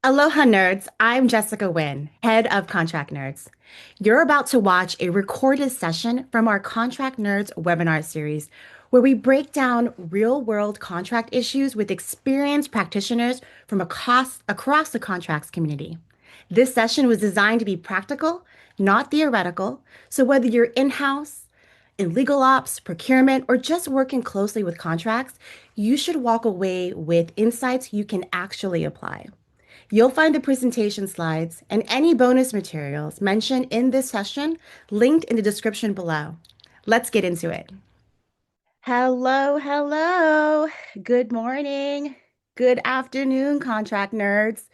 Aloha nerds, I'm Jessica Nguyen, head of Contract Nerds. You're about to watch a recorded session from our Contract Nerds webinar series, where we break down real-world contract issues with experienced practitioners from across the contracts community. This session was designed to be practical, not theoretical, so whether you're in-house, in legal ops, procurement, or just working closely with contracts, you should walk away with insights you can actually apply. You'll find the presentation slides and any bonus materials mentioned in this session linked in the description below. Let's get into it. Hello, hello. Good morning. Good afternoon, contract nerds.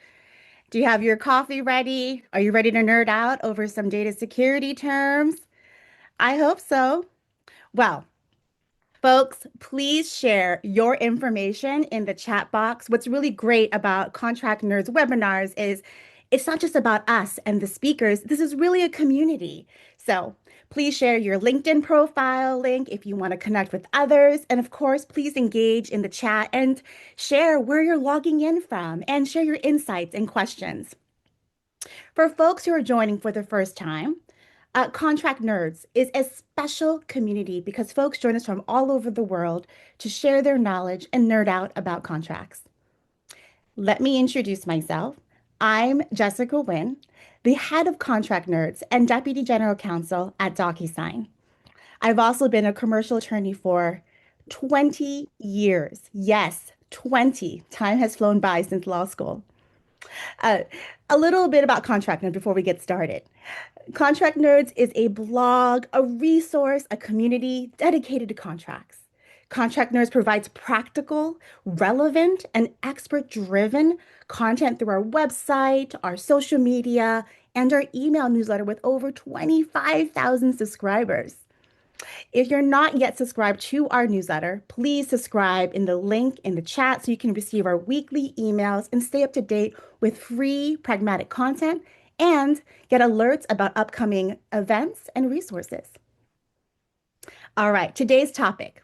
Do you have your coffee ready? Are you ready to nerd out over some data security terms? I hope so. Well, folks, please share your information in the chat box. What's really great about Contract Nerds webinars is it's not just about us and the speakers. This is really a community. So please share your LinkedIn profile link if you want to connect with others. And of course, please engage in the chat and share where you're logging in from and share your insights and questions. For folks who are joining for the first time, Contract Nerds is a special community because folks join us from all over the world to share their knowledge and nerd out about contracts. Let me introduce myself. I'm Jessica Nguyen, the head of Contract Nerds and Deputy General Counsel at DocuSign. I've also been a commercial attorney for 20 years. Yes, 20. Time has flown by since law school. Uh, a little bit about Contract Nerds before we get started. Contract Nerds is a blog, a resource, a community dedicated to contracts. Contract Nerds provides practical, relevant, and expert-driven content through our website, our social media, and our email newsletter with over 25,000 subscribers. If you're not yet subscribed to our newsletter, please subscribe in the link in the chat so you can receive our weekly emails and stay up to date with free pragmatic content and get alerts about upcoming events and resources. All right, today's topic.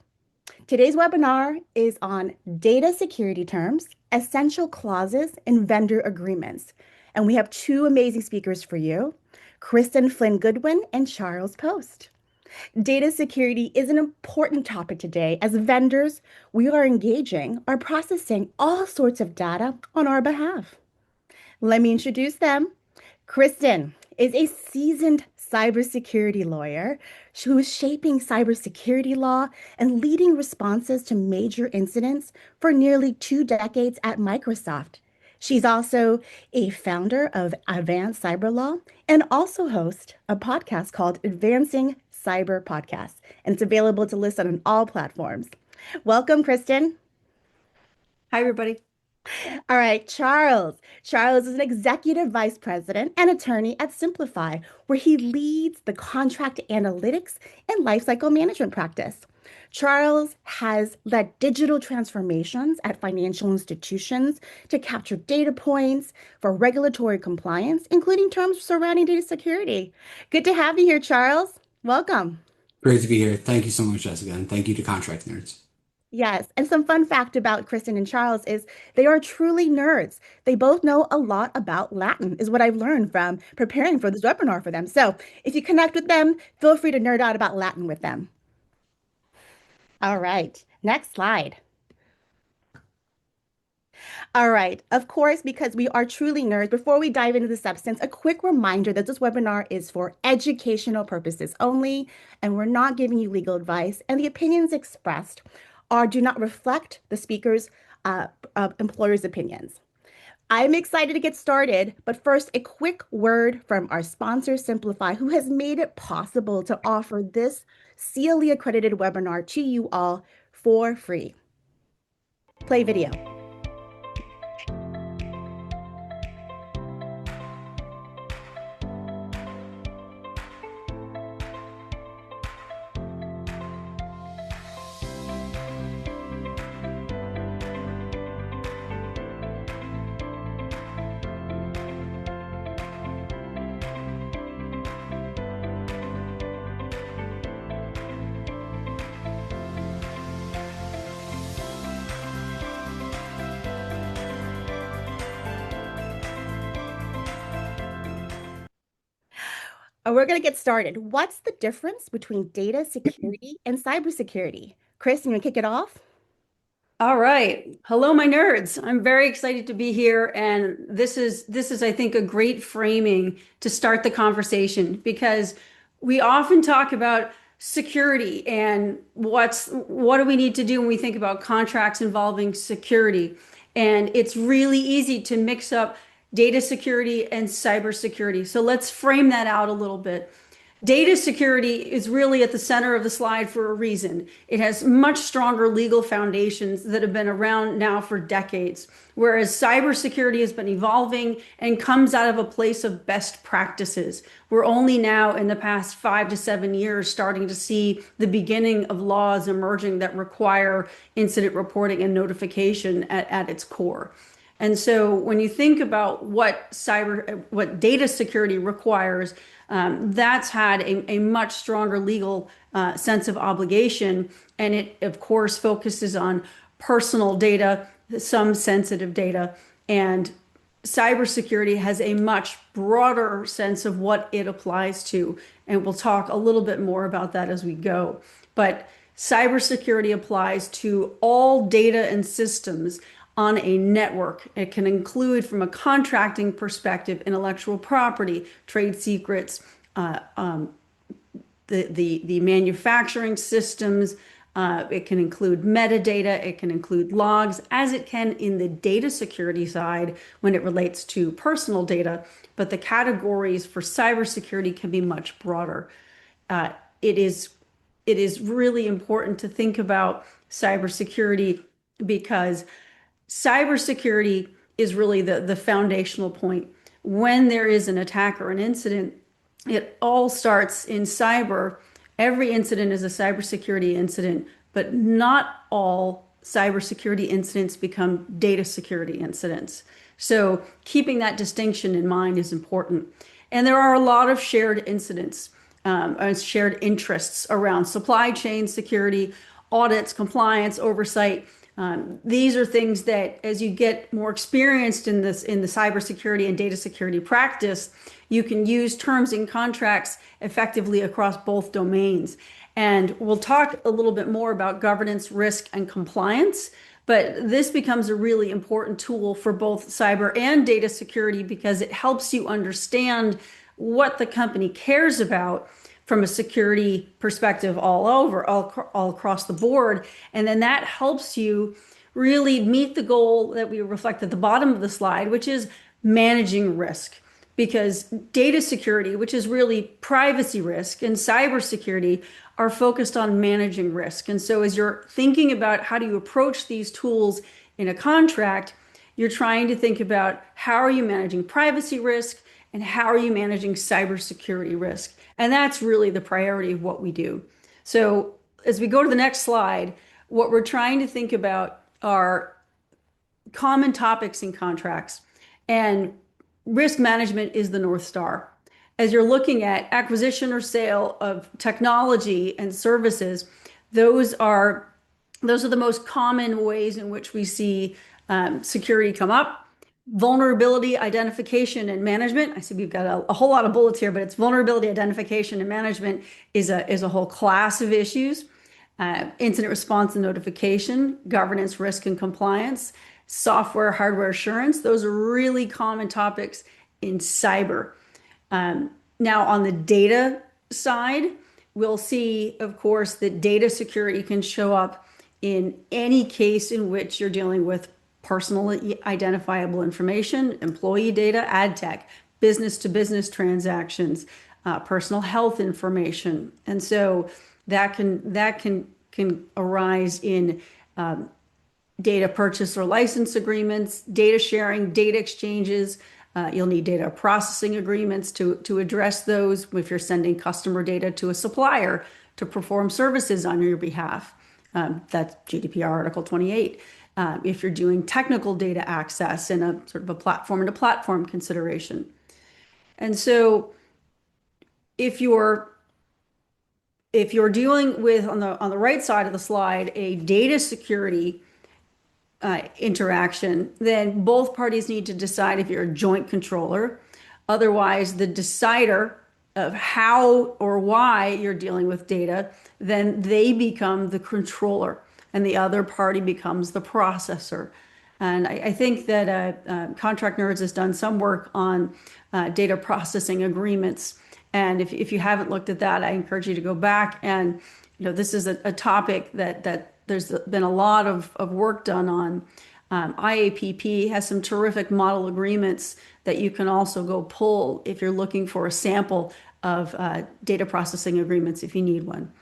Today's webinar is on data security terms, essential clauses, and vendor agreements. And we have two amazing speakers for you, Cristin Flynn Goodwin and Charles Post. Data security is an important topic today as vendors we are engaging are processing all sorts of data on our behalf. Let me introduce them. Cristin is a seasoned cybersecurity lawyer who is shaping cybersecurity law and leading responses to major incidents for nearly 2 decades at Microsoft. She's also a founder of Advanced Cyber Law and also hosts a podcast called Advancing Cyber Podcast, and it's available to listen on all platforms. Welcome, Cristin. Hi, everybody. All right, Charles. Charles is an executive vice president and attorney at CIMPLIFI, where he leads the contract analytics and lifecycle management practice. Charles has led digital transformations at financial institutions to capture data points for regulatory compliance, including terms surrounding data security. Good to have you here, Charles. Welcome. Great to be here. Thank you so much, Jessica, and thank you to Contract Nerds. Yes, and some fun fact about Cristin and Charles is they are truly nerds. They both know a lot about Latin, is what I've learned from preparing for this webinar for them. So if you connect with them, feel free to nerd out about Latin with them. All right, next slide. All right, of course, because we are truly nerds, before we dive into the substance, a quick reminder that this webinar is for educational purposes only, and we're not giving you legal advice, and the opinions expressed do not reflect the speaker's employer's opinions. I'm excited to get started, but first, a quick word from our sponsor, CIMPLIFI, who has made it possible to offer this CLE accredited webinar to you all for free. Play video. We're going to get started. What's the difference between data security and cybersecurity? Chris, you want to kick it off? All right. Hello, my nerds. I'm very excited to be here, and this is I think a great framing to start the conversation because we often talk about security and what do we need to do when we think about contracts involving security. And it's really easy to mix up data security and cybersecurity. So let's frame that out a little bit. Data security is really at the center of the slide for a reason. It has much stronger legal foundations that have been around now for decades, whereas cybersecurity has been evolving and comes out of a place of best practices. We're only now in the past 5 to 7 years starting to see the beginning of laws emerging that require incident reporting and notification at its core. And so when you think about what data security requires, that's had a much stronger legal sense of obligation. And it, of course, focuses on personal data, some sensitive data. And cybersecurity has a much broader sense of what it applies to. And we'll talk a little bit more about that as we go. But cybersecurity applies to all data and systems on a network. It can include, from a contracting perspective, intellectual property, trade secrets, the manufacturing systems. It can include metadata. It can include logs, as it can in the data security side when it relates to personal data. But the categories for cybersecurity can be much broader. It is really important to think about cybersecurity because cybersecurity is really the foundational point. When there is an attack or an incident, it all starts in cyber. Every incident is a cybersecurity incident, but not all cybersecurity incidents become data security incidents. So keeping that distinction in mind is important. And there are a lot of shared incidents, shared interests around supply chain security, audits, compliance, oversight. These are things that, as you get more experienced in the cybersecurity and data security practice, you can use terms and contracts effectively across both domains. And we'll talk a little bit more about governance, risk, and compliance. But this becomes a really important tool for both cyber and data security because it helps you understand what the company cares about from a security perspective all across the board. And then that helps you really meet the goal that we reflect at the bottom of the slide, which is managing risk. Because data security, which is really privacy risk, and cybersecurity are focused on managing risk. And so as you're thinking about how do you approach these tools in a contract, you're trying to think about how are you managing privacy risk and how are you managing cybersecurity risk. And that's really the priority of what we do. So as we go to the next slide, what we're trying to think about are common topics in contracts. And risk management is the North Star. As you're looking at acquisition or sale of technology and services, those are the most common ways in which we see security come up. Vulnerability identification and management. I see we've got a whole lot of bullets here, but it's vulnerability identification and management is a whole class of issues. Incident response and notification, governance, risk, and compliance, software, hardware assurance. Those are really common topics in cyber. Now, on the data side, we'll see, of course, that data security can show up in any case in which you're dealing with personally identifiable information, employee data, ad tech, business to business transactions, personal health information. And so that can arise in data purchase or license agreements, data sharing, data exchanges. You'll need data processing agreements to address those if you're sending customer data to a supplier to perform services on your behalf. That's GDPR Article 28. If you're doing technical data access in a sort of a platform-to-platform consideration. And so if you're dealing with, on the right side of the slide, a data security interaction, then both parties need to decide if you're a joint controller. Otherwise, the decider of how or why you're dealing with data, then they become the controller and the other party becomes the processor. And I think that Contract Nerds has done some work on data processing agreements. And if you haven't looked at that, I encourage you to go back. And this is a topic that there's been a lot of work done on. IAPP has some terrific model agreements that you can also go pull if you're looking for a sample of data processing agreements if you need one.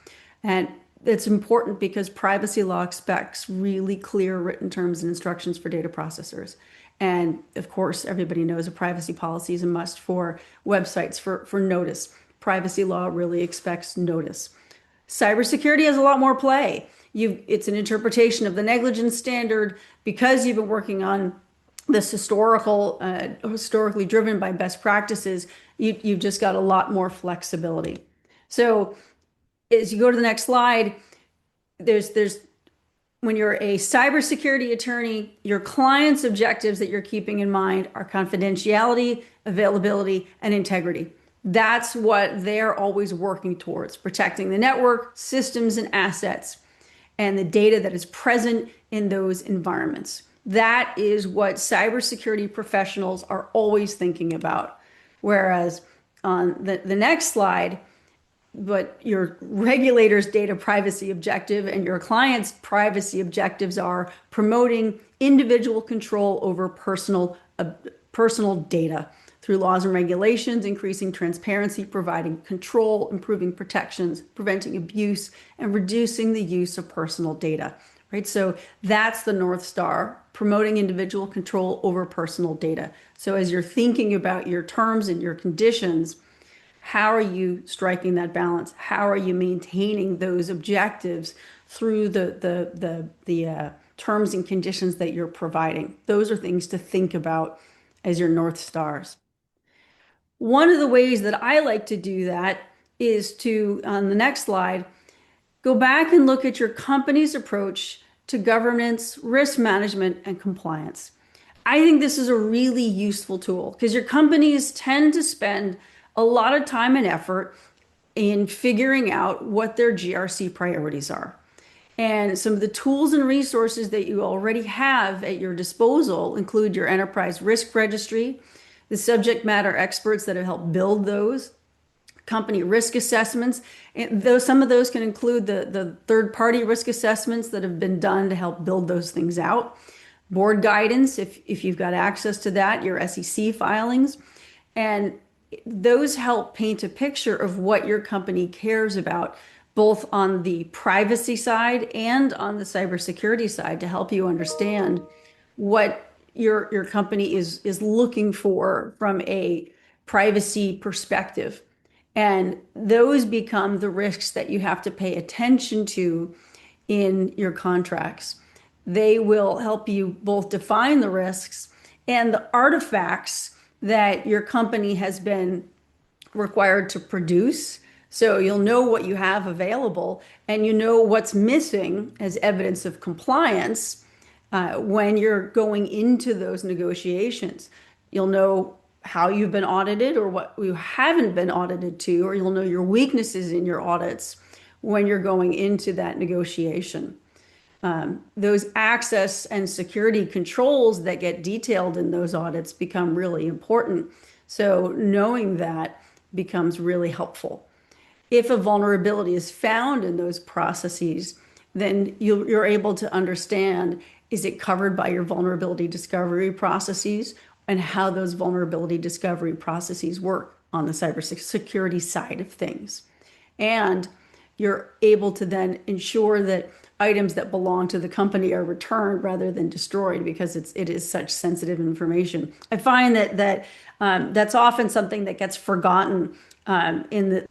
And it's important because privacy law expects really clear written terms and instructions for data processors. And of course, everybody knows a privacy policy is a must for websites for notice. Privacy law really expects notice. Cybersecurity has a lot more play. It's an interpretation of the negligence standard because you've been working on this historically driven by best practices. You've just got a lot more flexibility. So as you go to the next slide, there's when you're a cybersecurity attorney, your client's objectives that you're keeping in mind are confidentiality, availability, and integrity. That's what they're always working towards, protecting the network, systems, and assets, and the data that is present in those environments. That is what cybersecurity professionals are always thinking about. Whereas on the next slide, what your regulator's data privacy objective and your client's privacy objectives are promoting individual control over personal data through laws and regulations, increasing transparency, providing control, improving protections, preventing abuse, and reducing the use of personal data, right? So that's the North Star, promoting individual control over personal data. So as you're thinking about your terms and your conditions, how are you striking that balance? How are you maintaining those objectives through the terms and conditions that you're providing? Those are things to think about as your North Stars. One of the ways that I like to do that is to, on the next slide, go back and look at your company's approach to governance, risk management, and compliance. I think this is a really useful tool because your companies tend to spend a lot of time and effort in figuring out what their GRC priorities are. And some of the tools and resources that you already have at your disposal include your enterprise risk registry, the subject matter experts that have helped build those, company risk assessments. And some of those can include the third-party risk assessments that have been done to help build those things out, board guidance, if you've got access to that, your SEC filings. And those help paint a picture of what your company cares about, both on the privacy side and on the cybersecurity side, to help you understand what your company is looking for from a privacy perspective. And those become the risks that you have to pay attention to in your contracts. They will help you both define the risks and the artifacts that your company has been required to produce. So you'll know what you have available and you know what's missing as evidence of compliance when you're going into those negotiations. You'll know how you've been audited or what you haven't been audited to, or you'll know your weaknesses in your audits when you're going into that negotiation. Those access and security controls that get detailed in those audits become really important. So knowing that becomes really helpful. If a vulnerability is found in those processes, then you're able to understand, is it covered by your vulnerability discovery processes and how those vulnerability discovery processes work on the cybersecurity side of things. And you're able to then ensure that items that belong to the company are returned rather than destroyed because it is such sensitive information. I find that's often something that gets forgotten in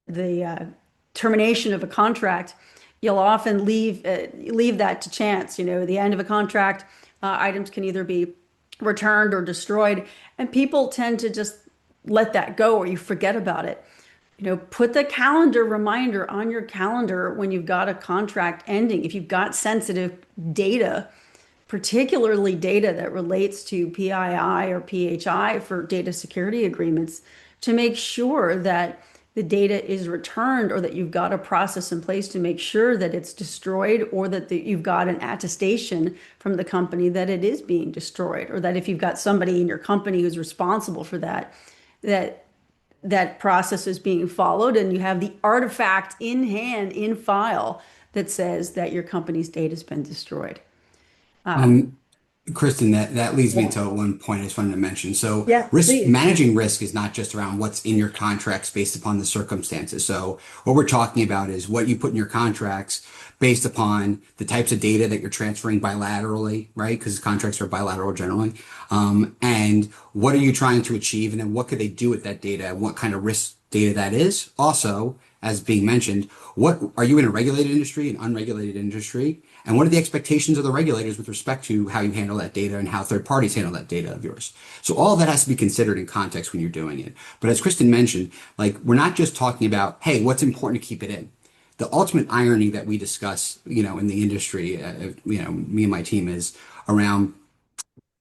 the termination of a contract. You'll often leave that to chance. The end of a contract, items can either be returned or destroyed, and people tend to just let that go or you forget about it. Put the calendar reminder on your calendar when you've got a contract ending. If you've got sensitive data, particularly data that relates to PII or PHI for data security agreements, to make sure that the data is returned or that you've got a process in place to make sure that it's destroyed or that you've got an attestation from the company that it is being destroyed or that if you've got somebody in your company who's responsible for that, that that process is being followed and you have the artifact in hand, in file that says that your company's data has been destroyed. Um, Kristen, that leads me Yeah. to one point I just wanted to mention. So Yeah, risk please. managing risk is not just around what's in your contracts based upon the circumstances. So what we're talking about is what you put in your contracts based upon the types of data that you're transferring bilaterally, right? Because contracts are bilateral generally. And what are you trying to achieve? And then what could they do with that data? And what kind of risk data that is? Also, as being mentioned, what are you in a regulated industry, an unregulated industry? And what are the expectations of the regulators with respect to how you handle that data and how third parties handle that data of yours? So all of that has to be considered in context when you're doing it. But as Kristen mentioned, like we're not just talking about, hey, what's important to keep it in. The ultimate irony that we discuss, in the industry, me and my team is around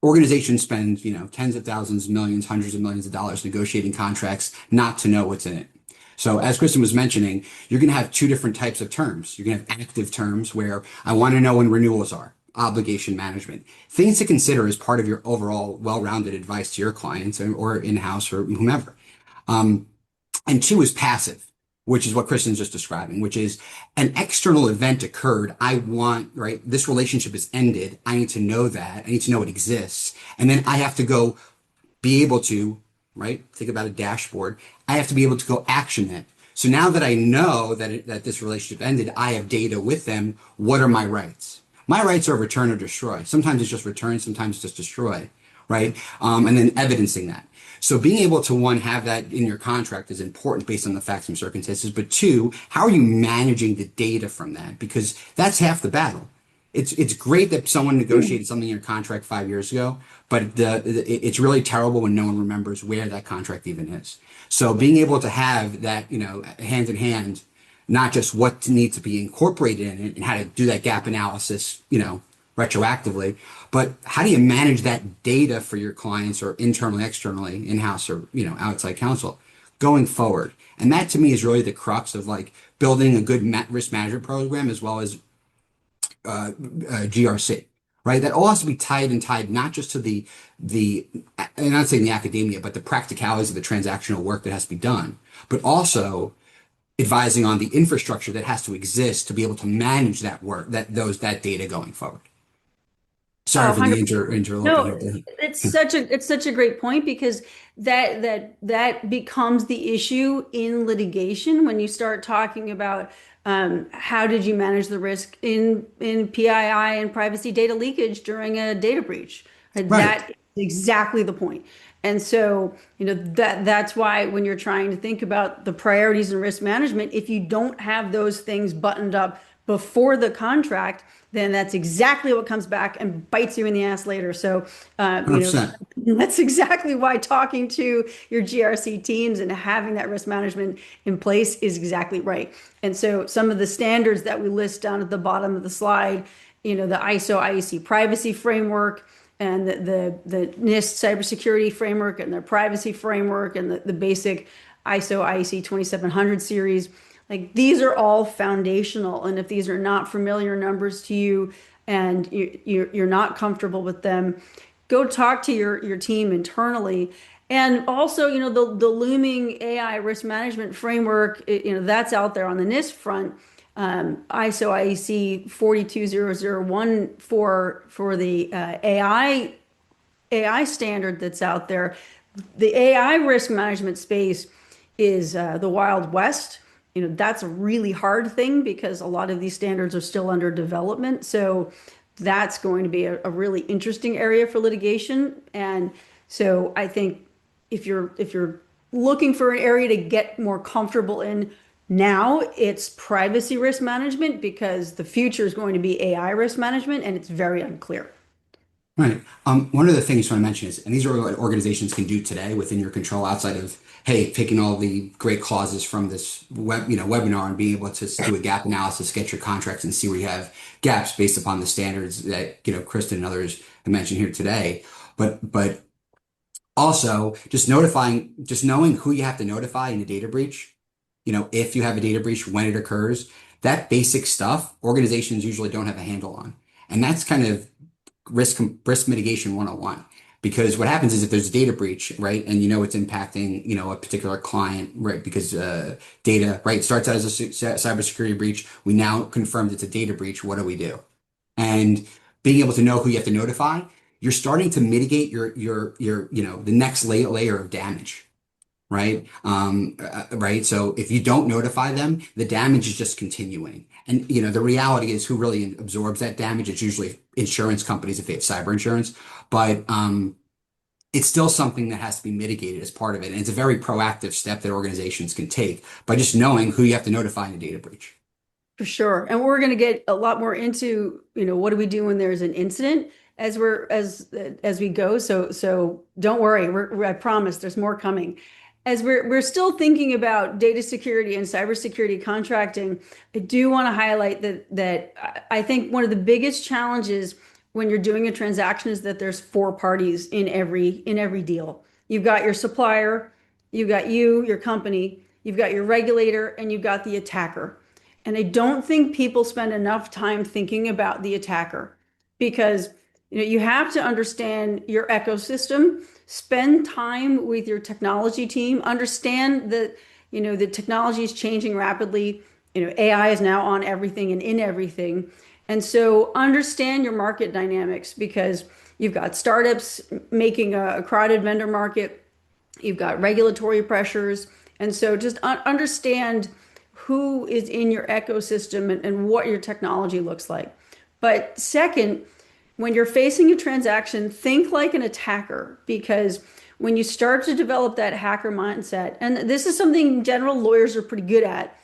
organizations spend, tens of thousands, millions, hundreds of millions of dollars negotiating contracts not to know what's in it. So as Kristen was mentioning, you're going to have two different types of terms. You're going to have active terms where I want to know when renewals are, obligation management, things to consider as part of your overall well-rounded advice to your clients or in-house or whomever. And two is passive, which is what Kristen's just describing, which is an external event occurred. I want, right? This relationship is ended. I need to know that. I need to know it exists. And then I have to go be able to, right? Think about a dashboard. I have to be able to go action that. So now that I know that this relationship ended, I have data with them. What are my rights? My rights are return or destroy. Sometimes it's just return, sometimes it's just destroy, right? And then evidencing that. So being able to, one, have that in your contract is important based on the facts and circumstances. But two, how are you managing the data from that? Because that's half the battle. It's great that someone negotiated something in your contract 5 years ago, but it's really terrible when no one remembers where that contract even is. So being able to have that, hand in hand, not just what needs to be incorporated in it and how to do that gap analysis, retroactively, but how do you manage that data for your clients or internally, externally, in-house or, outside counsel going forward? And that to me is really the crux of like building a good risk management program as well as GRC, right? That all has to be tied not just to the I'm not saying the academia, but the practicalities of the transactional work that has to be done, but also advising on the infrastructure that has to exist to be able to manage that work, that data going forward. Sorry Oh, for the 100%. interloping No, at the. it's such a great point because that becomes the issue in litigation when you start talking about how did you manage the risk in PII and privacy data leakage during a data breach. Right. That is exactly the point. And so, that's why when you're trying to think about the priorities in risk management, if you don't have those things buttoned up before the contract, then that's exactly what comes back and bites you in the ass later. So, 100%. that's exactly why talking to your GRC teams and having that risk management in place is exactly right. And so, some of the standards that we list down at the bottom of the slide, the ISO IEC privacy framework and the NIST cybersecurity framework and the privacy framework and the basic ISO IEC 2700 series. Like these are all foundational. And if these are not familiar numbers to you and you're not comfortable with them, go talk to your team internally. And also, the looming AI risk management framework, that's out there on the NIST front. ISO IEC 42001 for the AI standard that's out there. The AI risk management space is the Wild West. That's a really hard thing because a lot of these standards are still under development. So that's going to be a really interesting area for litigation. And so I think if you're looking for an area to get more comfortable in now, it's privacy risk management because the future is going to be AI risk management and it's very unclear. Right. One of the things I want to mention is, and these are what organizations can do today within your control outside of, hey, taking all the great clauses from this webinar and being able to do a gap analysis, get your contracts and see where you have gaps based upon the standards that, Kristen and others have mentioned here today. But Also, just knowing who you have to notify in a data breach, if you have a data breach, when it occurs, that basic stuff, organizations usually don't have a handle on. And that's kind of risk mitigation 101. Because what happens is if there's a data breach, right, and it's impacting, a particular client, right, because data, right, starts out as a cybersecurity breach. We now confirmed it's a data breach. What do we do? And being able to know who you have to notify, you're starting to mitigate the next layer of damage, right? Right. So if you don't notify them, the damage is just continuing. And the reality is who really absorbs that damage? It's usually insurance companies if they have cyber insurance, but it's still something that has to be mitigated as part of it. And it's a very proactive step that organizations can take by just knowing who you have to notify in a data breach. For sure. And we're going to get a lot more into, what do we do when there's an incident as we go. So don't worry. I promise there's more coming. As we're still thinking about data security and cybersecurity contracting, I do want to highlight that I think one of the biggest challenges when you're doing a transaction is that there's four parties in every deal. You've got your supplier, you've got your company, you've got your regulator, and you've got the attacker. And I don't think people spend enough time thinking about the attacker because you have to understand your ecosystem, spend time with your technology team, understand that the technology is changing rapidly. AI is now on everything and in everything. And so understand your market dynamics because you've got startups making a crowded vendor market, you've got regulatory pressures. And so just understand who is in your ecosystem and what your technology looks like. But second, when you're facing a transaction, think like an attacker because when you start to develop that hacker mindset, and this is something general lawyers are pretty good at,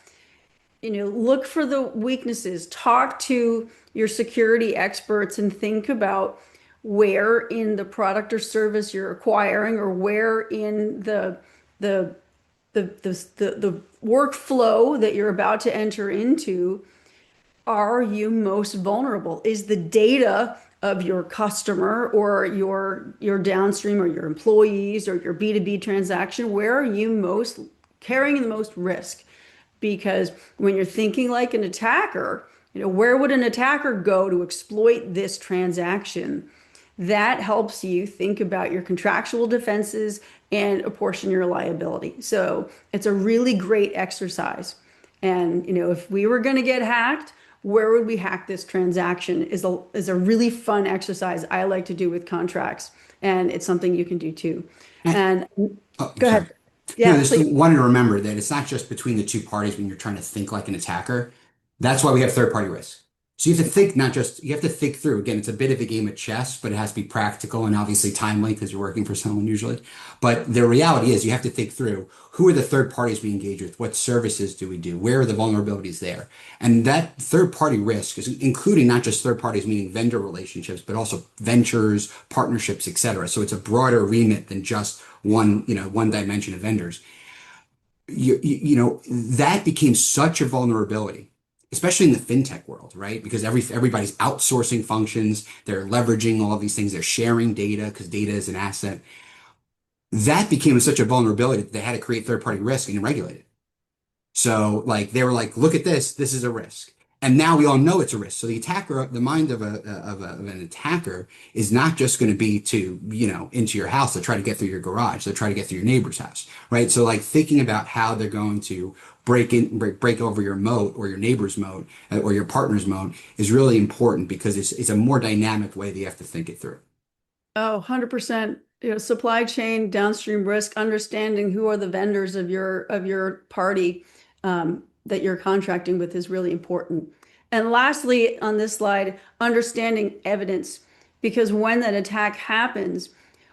look for the weaknesses, talk to your security experts and think about where in the product or service you're acquiring or where in the the workflow that you're about to enter into are you most vulnerable? Is the data of your customer or your downstream or your employees or your B2B transaction, where are you most carrying the most risk? Because when you're thinking like an attacker, where would an attacker go to exploit this transaction? That helps you think about your contractual defenses and apportion your liability. So it's a really great exercise. And if we were going to get hacked, where would we hack this transaction is a really fun exercise I like to do with contracts. And it's something you can do too. And Oh, go sorry. ahead. No, Yeah, just please. wanted to remember that it's not just between the two parties when you're trying to think like an attacker. That's why we have third party risk. So you have to think, not just, you have to think through. Again, it's a bit of a game of chess, but it has to be practical and obviously timely because you're working for someone usually. But the reality is you have to think through who are the third parties we engage with? What services do we do? Where are the vulnerabilities there? And that third party risk is including not just third parties, meaning vendor relationships, but also ventures, partnerships, et cetera. So it's a broader remit than just one dimension of vendors. That became such a vulnerability, especially in the fintech world, right? Because everybody's outsourcing functions, they're leveraging all of these things, they're sharing data because data is an asset. That became such a vulnerability that they had to create third-party risk and regulate it. So like they were like, look at this is a risk. And now we all know it's a risk. So the attacker, the mind of an attacker is not just going to be to, into your house to try to get through your garage, to try to get through your neighbor's house, right? So like thinking about how they're going to break over your moat or your neighbor's moat or your partner's moat is really important because it's a more dynamic way that you have to think it through. Oh, 100%. Supply chain, downstream risk, understanding who are the vendors of your party that you're contracting with is really important. And lastly, on this slide, understanding evidence, because when that attack happens,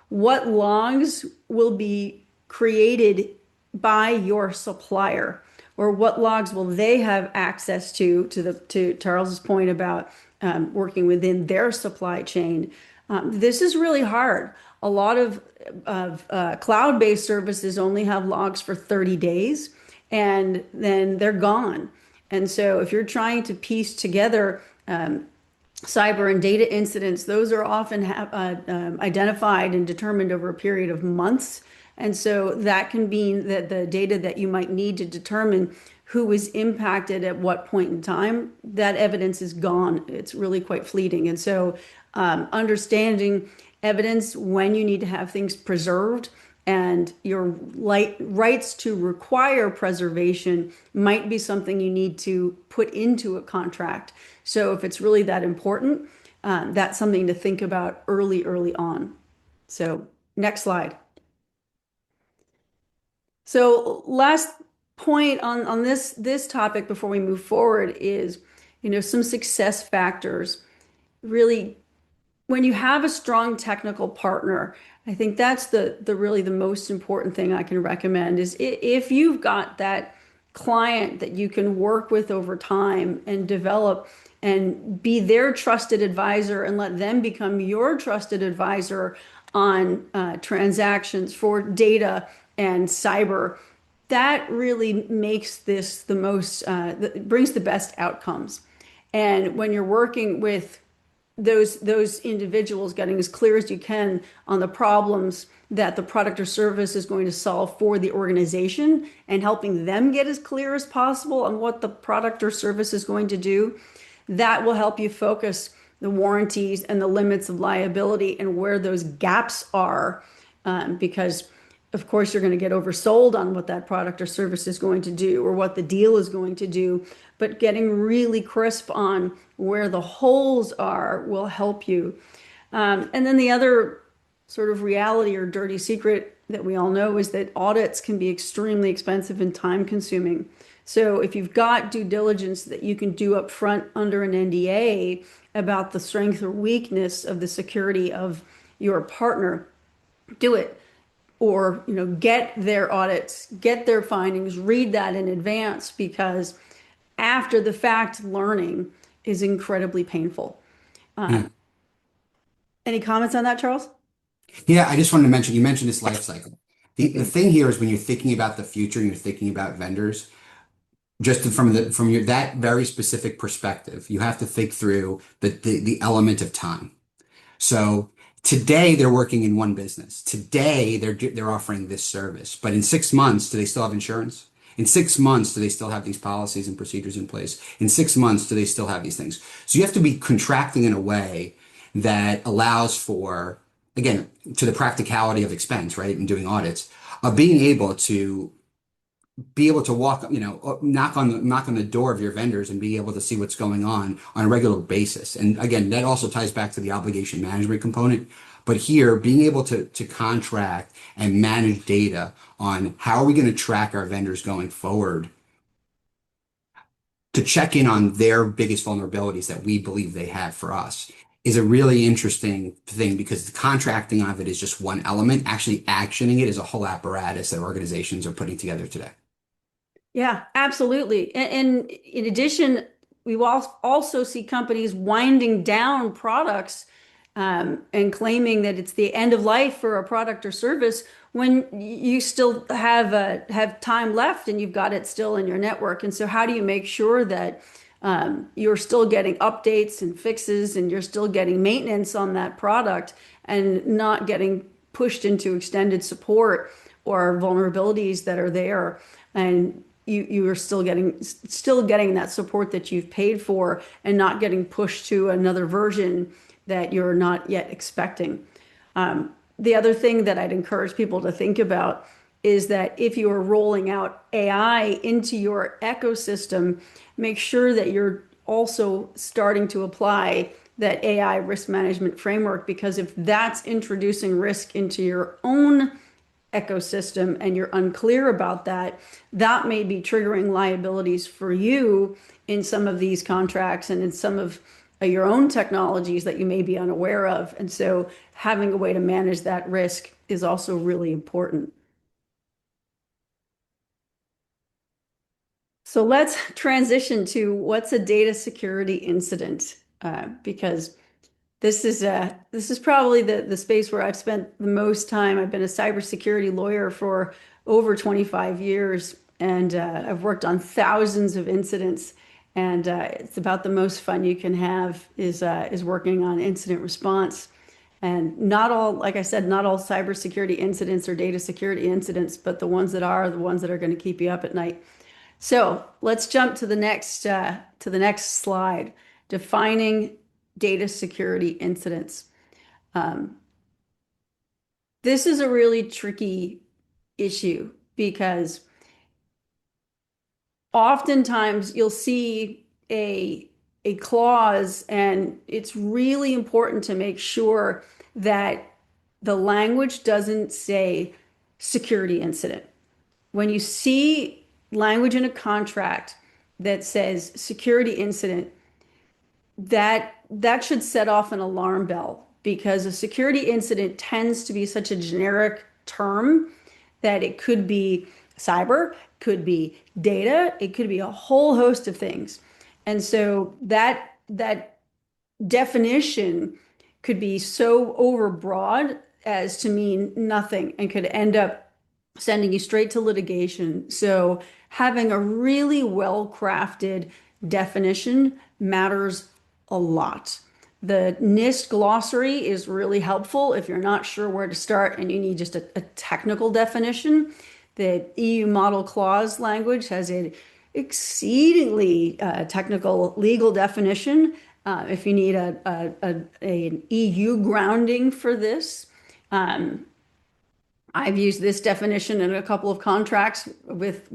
what logs will be created by your supplier, or what logs will they have access to Charles's point about working within their supply chain. This is really hard. A lot of cloud-based services only have logs for 30 days and then they're gone. And so if you're trying to piece together cyber and data incidents, those are often identified and determined over a period of months. And so that can mean that the data that you might need to determine who was impacted at what point in time, that evidence is gone. It's really quite fleeting. And so understanding evidence when you need to have things preserved and your rights to require preservation might be something you need to put into a contract. So if it's really that important, that's something to think about early on. So next slide. So last point on this topic before we move forward is, some success factors. Really, when you have a strong technical partner, I think that's the really the most important thing I can recommend is if you've got that client that you can work with over time and develop and be their trusted advisor and let them become your trusted advisor on transactions for data and cyber, that really makes this the most, brings the best outcomes. And when you're working with those individuals, getting as clear as you can on the problems that the product or service is going to solve for the organization and helping them get as clear as possible on what the product or service is going to do, that will help you focus the warranties and the limits of liability and where those gaps are, because of course you're going to get oversold on what that product or service is going to do or what the deal is going to do, but getting really crisp on where the holes are will help you. And then the other sort of reality or dirty secret that we all know is that audits can be extremely expensive and time consuming. So if you've got due diligence that you can do up front under an NDA about the strength or weakness of the security of your partner, do it. Or, get their audits, get their findings, read that in advance, because after the fact learning is incredibly painful. Yeah. Any comments on that, Charles? Yeah, I just wanted to mention, you mentioned this life cycle. The thing here is when you're thinking about the future and you're thinking about vendors, just from your that very specific perspective, you have to think through the element of time. So today they're working in one business. Today they're offering this service, but in 6 months, do they still have insurance? In 6 months, do they still have these policies and procedures in place? In 6 months, do they still have these things? So you have to be contracting in a way that allows for, again, to the practicality of expense, right? And doing audits, of being able to walk, knock on the door of your vendors and be able to see what's going on a regular basis. And again, that also ties back to the obligation management component. But here, being able to contract and manage data on how are we going to track our vendors going forward to check in on their biggest vulnerabilities that we believe they have for us is a really interesting thing because the contracting of it is just one element. Actually actioning it is a whole apparatus that organizations are putting together today. Yeah, absolutely. And in addition, we will also see companies winding down products and claiming that it's the end of life for a product or service when you still have time left and you've got it still in your network. And so, how do you make sure that you're still getting updates and fixes and you're still getting maintenance on that product and not getting pushed into extended support or vulnerabilities that are there? And you are still getting that support that you've paid for and not getting pushed to another version that you're not yet expecting. The other thing that I'd encourage people to think about is that if you are rolling out AI into your ecosystem, make sure that you're also starting to apply that AI risk management framework, because if that's introducing risk into your own ecosystem and you're unclear about that, that may be triggering liabilities for you in some of these contracts and in some of your own technologies that you may be unaware of. And so having a way to manage that risk is also really important. So let's transition to what's a data security incident, because this is probably the space where I've spent the most time. I've been a cybersecurity lawyer for over 25 years, and I've worked on thousands of incidents. And it's about the most fun you can have is working on incident response. And not all, like I said, not all cybersecurity incidents or data security incidents, but the ones that are the ones that are going to keep you up at night. So let's jump to the next slide, defining data security incidents. Um, this is a really tricky issue because oftentimes you'll see a clause, and it's really important to make sure that the language doesn't say security incident. When you see language in a contract that says security incident, that should set off an alarm bell because a security incident tends to be such a generic term that it could be cyber, could be data, it could be a whole host of things. And so that definition could be so overbroad as to mean nothing and could end up sending you straight to litigation. So having a really well-crafted definition matters a lot. The NIST glossary is really helpful if you're not sure where to start and you need just a technical definition. The EU model clause language has an exceedingly technical legal definition. If you need an EU grounding for this, I've used this definition in a couple of contracts with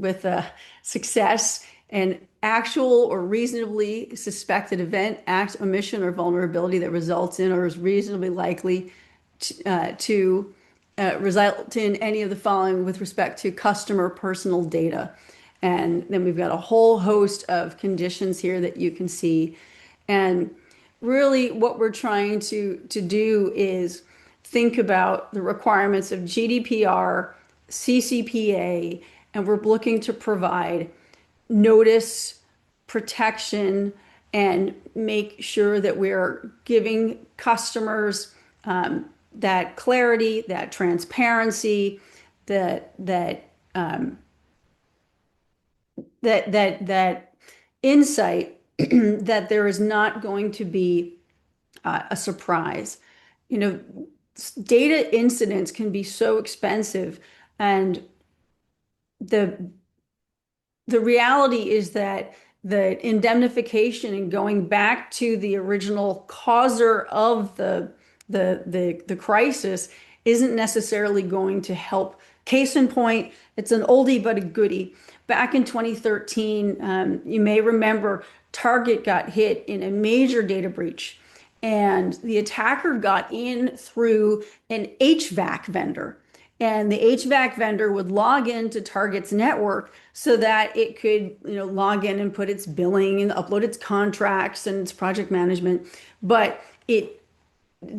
success. An actual or reasonably suspected event, act, omission, or vulnerability that results in or is reasonably likely to result in any of the following with respect to customer personal data. And then we've got a whole host of conditions here that you can see. And really what we're trying to do is think about the requirements of GDPR, CCPA, and we're looking to provide notice, protection, and make sure that we're giving customers that clarity, that transparency, that insight that there is not going to be a surprise. You know, data incidents can be so expensive, and the reality is that the indemnification and going back to the original causer of the crisis isn't necessarily going to help. Case in point, it's an oldie but a goodie. Back in 2013, you may remember Target got hit in a major data breach, and the attacker got in through an HVAC vendor. And the HVAC vendor would log into Target's network so that it could, log in and put its billing and upload its contracts and its project management. But it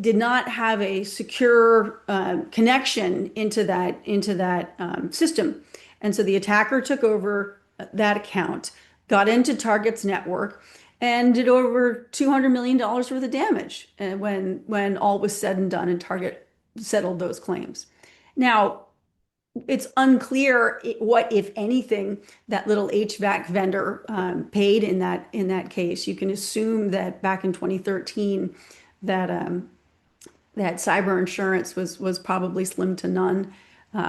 did not have a secure connection into that system. And so the attacker took over that account, got into Target's network, and did over $200 million worth of damage when all was said and done and Target settled those claims. Now, it's unclear what, if anything, that little HVAC vendor paid in that case. You can assume that back in 2013, that cyber insurance was probably slim to none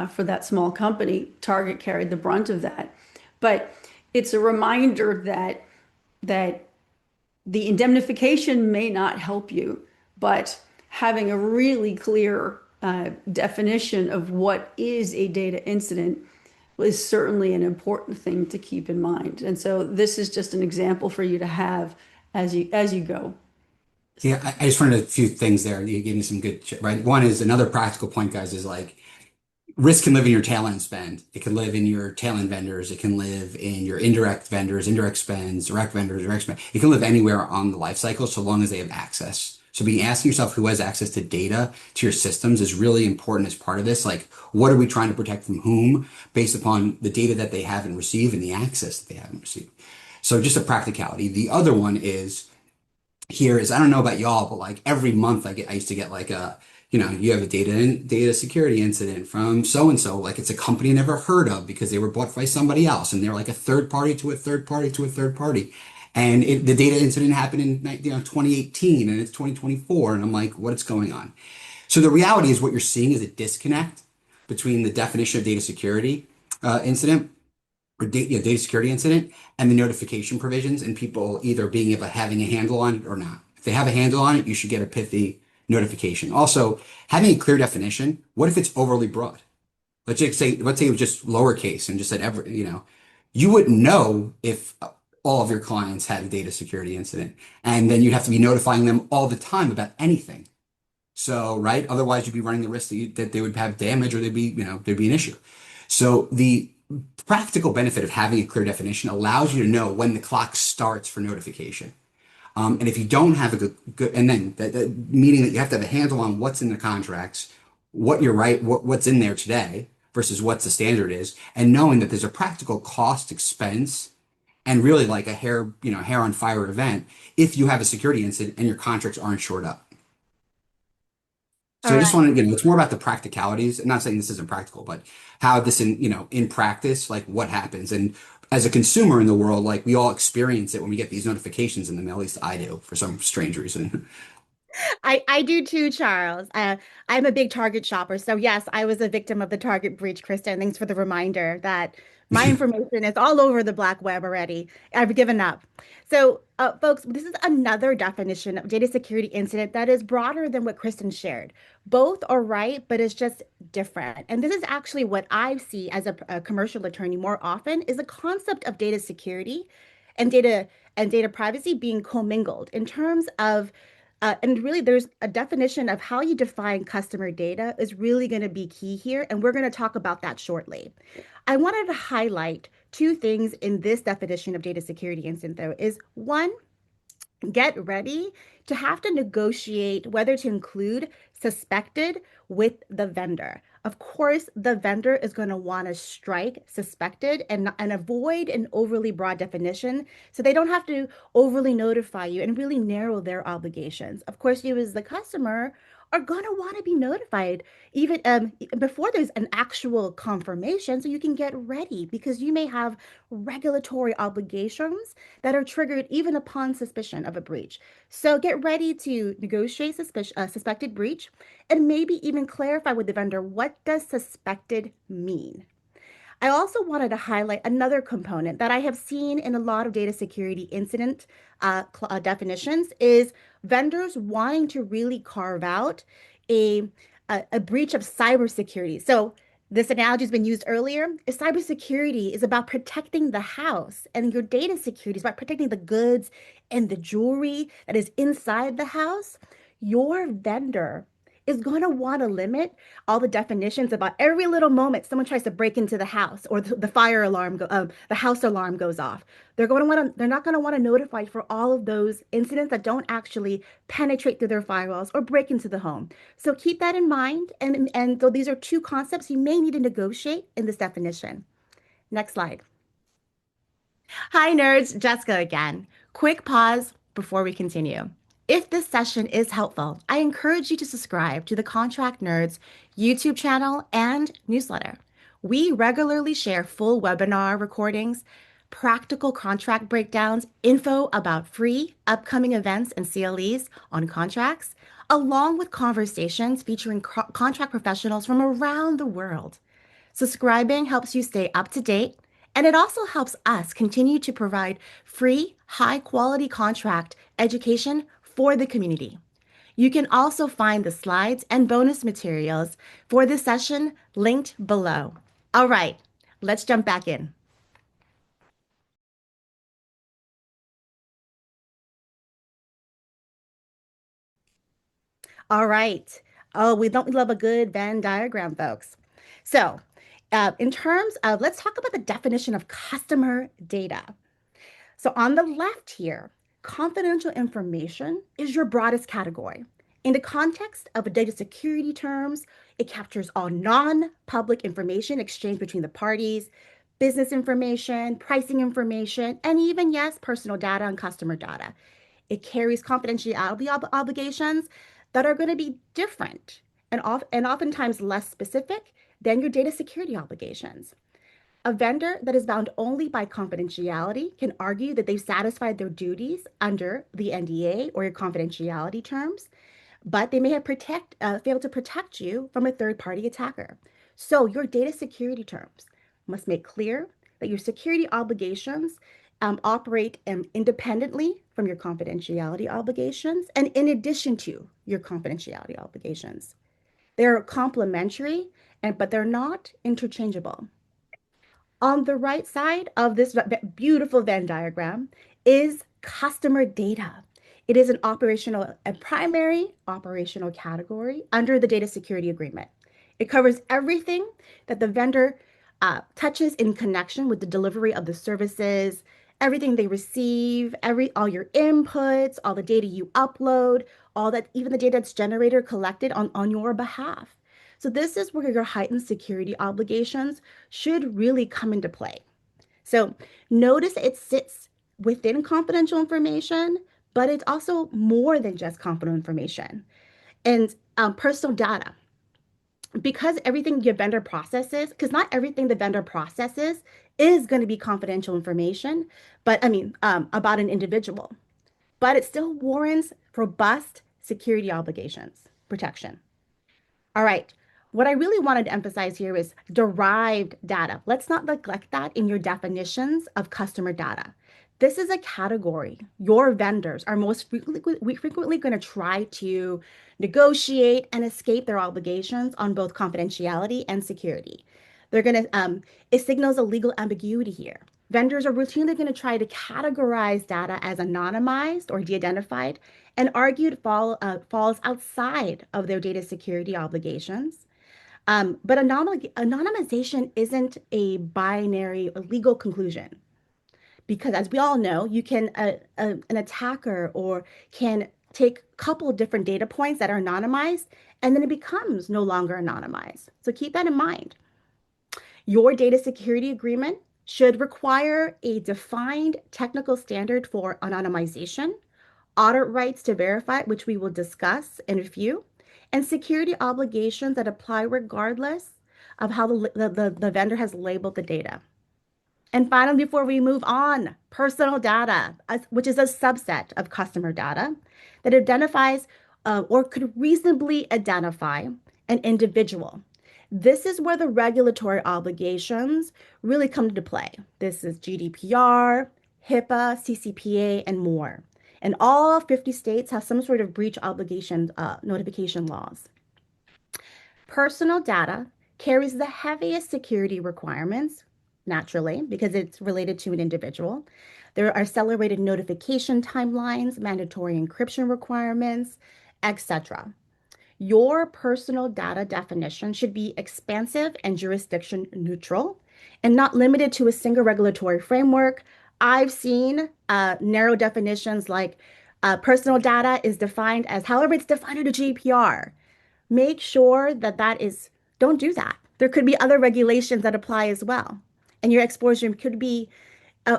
for that small company. Target carried the brunt of that, but it's a reminder that the indemnification may not help you, but having a really clear definition of what is a data incident is certainly an important thing to keep in mind. And so this is just an example for you to have as you go. Yeah, I just wanted a few things there. You gave me some good, right? One is another practical point, guys, is like risk can live in your tail end spend. It can live in your tail end vendors. It can live in your indirect vendors, indirect spends, direct vendors, direct spend. It can live anywhere on the life cycle so long as they have access. So being asking yourself who has access to data to your systems is really important as part of this. Like, what are we trying to protect from whom based upon the data that they haven't received and the access that they haven't received. So just a practicality. The other one is I don't know about y'all, but like every month I used to get like you have a data security incident from so and so, like it's a company I never heard of because they were bought by somebody else and they're like a third party to a third party to a third party. And the data incident happened in 2018 and it's 2024. And I'm like, what's going on? So the reality is what you're seeing is a disconnect between the definition of data security incident or data security incident and the notification provisions and people either being able having a handle on it or not. If they have a handle on it, you should get a pithy notification. Also, having a clear definition, what if it's overly broad? Let's say it was just lowercase and just said you wouldn't know if all of your clients had a data security incident, and then you'd have to be notifying them all the time about anything. So, right, otherwise you'd be running the risk that they would have damage or there'd be an issue. So the practical benefit of having a clear definition allows you to know when the clock starts for notification. And if you don't have a good and then meaning that you have to have a handle on what's in the contracts, what you're right, what's in there today versus what the standard is, and knowing that there's a practical cost expense and really like a hair on fire event if you have a security incident and your contracts aren't shored up. All So I just right. wanted, it's more about the practicalities. I'm not saying this isn't practical, but how this in practice, like what happens. And as a consumer in the world, like we all experience it when we get these notifications in the mail. At least I do for some strange reason. I do too, Charles. I'm a big Target shopper. So, yes, I was a victim of the Target breach, Kristen. Thanks for the reminder that my information is all over the black web already. I've given up. So, folks, this is another definition of data security incident that is broader than what Kristen shared. Both are right, but it's just different. And this is actually what I see as a commercial attorney more often is a concept of data security and data privacy being commingled in terms of and really, there's a definition of how you define customer data is really going to be key here. And we're going to talk about that shortly. I wanted to highlight two things in this definition of data security incident, though, is one, get ready to have to negotiate whether to include suspected with the vendor. Of course, the vendor is going to want to strike suspected and avoid an overly broad definition so they don't have to overly notify you and really narrow their obligations. Of course, you as the customer are going to want to be notified even before there's an actual confirmation so you can get ready because you may have regulatory obligations that are triggered even upon suspicion of a breach. So get ready to negotiate suspected breach and maybe even clarify with the vendor what does suspected mean. I also wanted to highlight another component that I have seen in a lot of data security incident definitions is vendors wanting to really carve out a, a breach of cybersecurity. So this analogy has been used earlier. Is cybersecurity is about protecting the house, and your data security is about protecting the goods and the jewelry that is inside the house. Your vendor is going to want to limit all the definitions about every little moment someone tries to break into the house or the fire alarm the house alarm goes off. They're not going to want to notify for all of those incidents that don't actually penetrate through their firewalls or break into the home. So keep that in mind, and though these are two concepts you may need to negotiate in this definition. Next slide. Hi, nerds. Jessica again. Quick pause before we continue. If this session is helpful, I encourage you to subscribe to the Contract Nerds YouTube channel and newsletter. We regularly share full webinar recordings, practical contract breakdowns, info about free upcoming events and CLEs on contracts, along with conversations featuring contract professionals from around the world. Subscribing helps you stay up to date, and it also helps us continue to provide free, high quality contract education for the community. You can also find the slides and bonus materials for this session linked below. All right, let's jump back in. All right. Oh, we don't love a good Venn diagram, folks. So, in terms of, let's talk about the definition of customer data. So on the left here, confidential information is your broadest category. In the context of data security terms, it captures all non-public information exchanged between the parties, business information, pricing information, and even, yes, personal data and customer data. It carries confidentiality obligations that are going to be different and oftentimes less specific than your data security obligations. A vendor that is bound only by confidentiality can argue that they've satisfied their duties under the NDA or your confidentiality terms, but they may have failed to protect you from a third-party attacker. So your data security terms must make clear that your security obligations operate independently from your confidentiality obligations and in addition to your confidentiality obligations. They're complementary, but they're not interchangeable. On the right side of this beautiful Venn diagram is customer data. It is a primary operational category under the data security agreement. It covers everything that the vendor touches in connection with the delivery of the services, everything they receive, all your inputs, all the data you upload, all that, even the data that's generated or collected on your behalf. So this is where your heightened security obligations should really come into play. So notice it sits within confidential information, but it's also more than just confidential information. And personal data, because everything your vendor processes, because not everything the vendor processes is going to be confidential information, but about an individual, but it still warrants robust security obligations, protection. All right. What I really wanted to emphasize here is derived data. Let's not neglect that in your definitions of customer data. This is a category your vendors are most frequently going to try to negotiate and escape their obligations on both confidentiality and security. It signals a legal ambiguity here. Vendors are routinely going to try to categorize data as anonymized or de-identified and argued falls outside of their data security obligations. But anonymization isn't a binary or legal conclusion because, as we all know, an attacker or can take a couple of different data points that are anonymized and then it becomes no longer anonymized. So keep that in mind. Your data security agreement should require a defined technical standard for anonymization, audit rights to verify, which we will discuss in a few, and security obligations that apply regardless of how the vendor has labeled the data. And finally, before we move on, personal data, which is a subset of customer data that identifies or could reasonably identify an individual. This is where the regulatory obligations really come into play. This is GDPR, HIPAA, CCPA, and more. And all 50 states have some sort of breach obligation notification laws. Personal data carries the heaviest security requirements, naturally, because it's related to an individual. There are accelerated notification timelines, mandatory encryption requirements, etc. Your personal data definition should be expansive and jurisdiction neutral and not limited to a single regulatory framework. I've seen narrow definitions like personal data is defined as however it's defined in the GDPR. Make sure don't do that. There could be other regulations that apply as well. And your exposure could be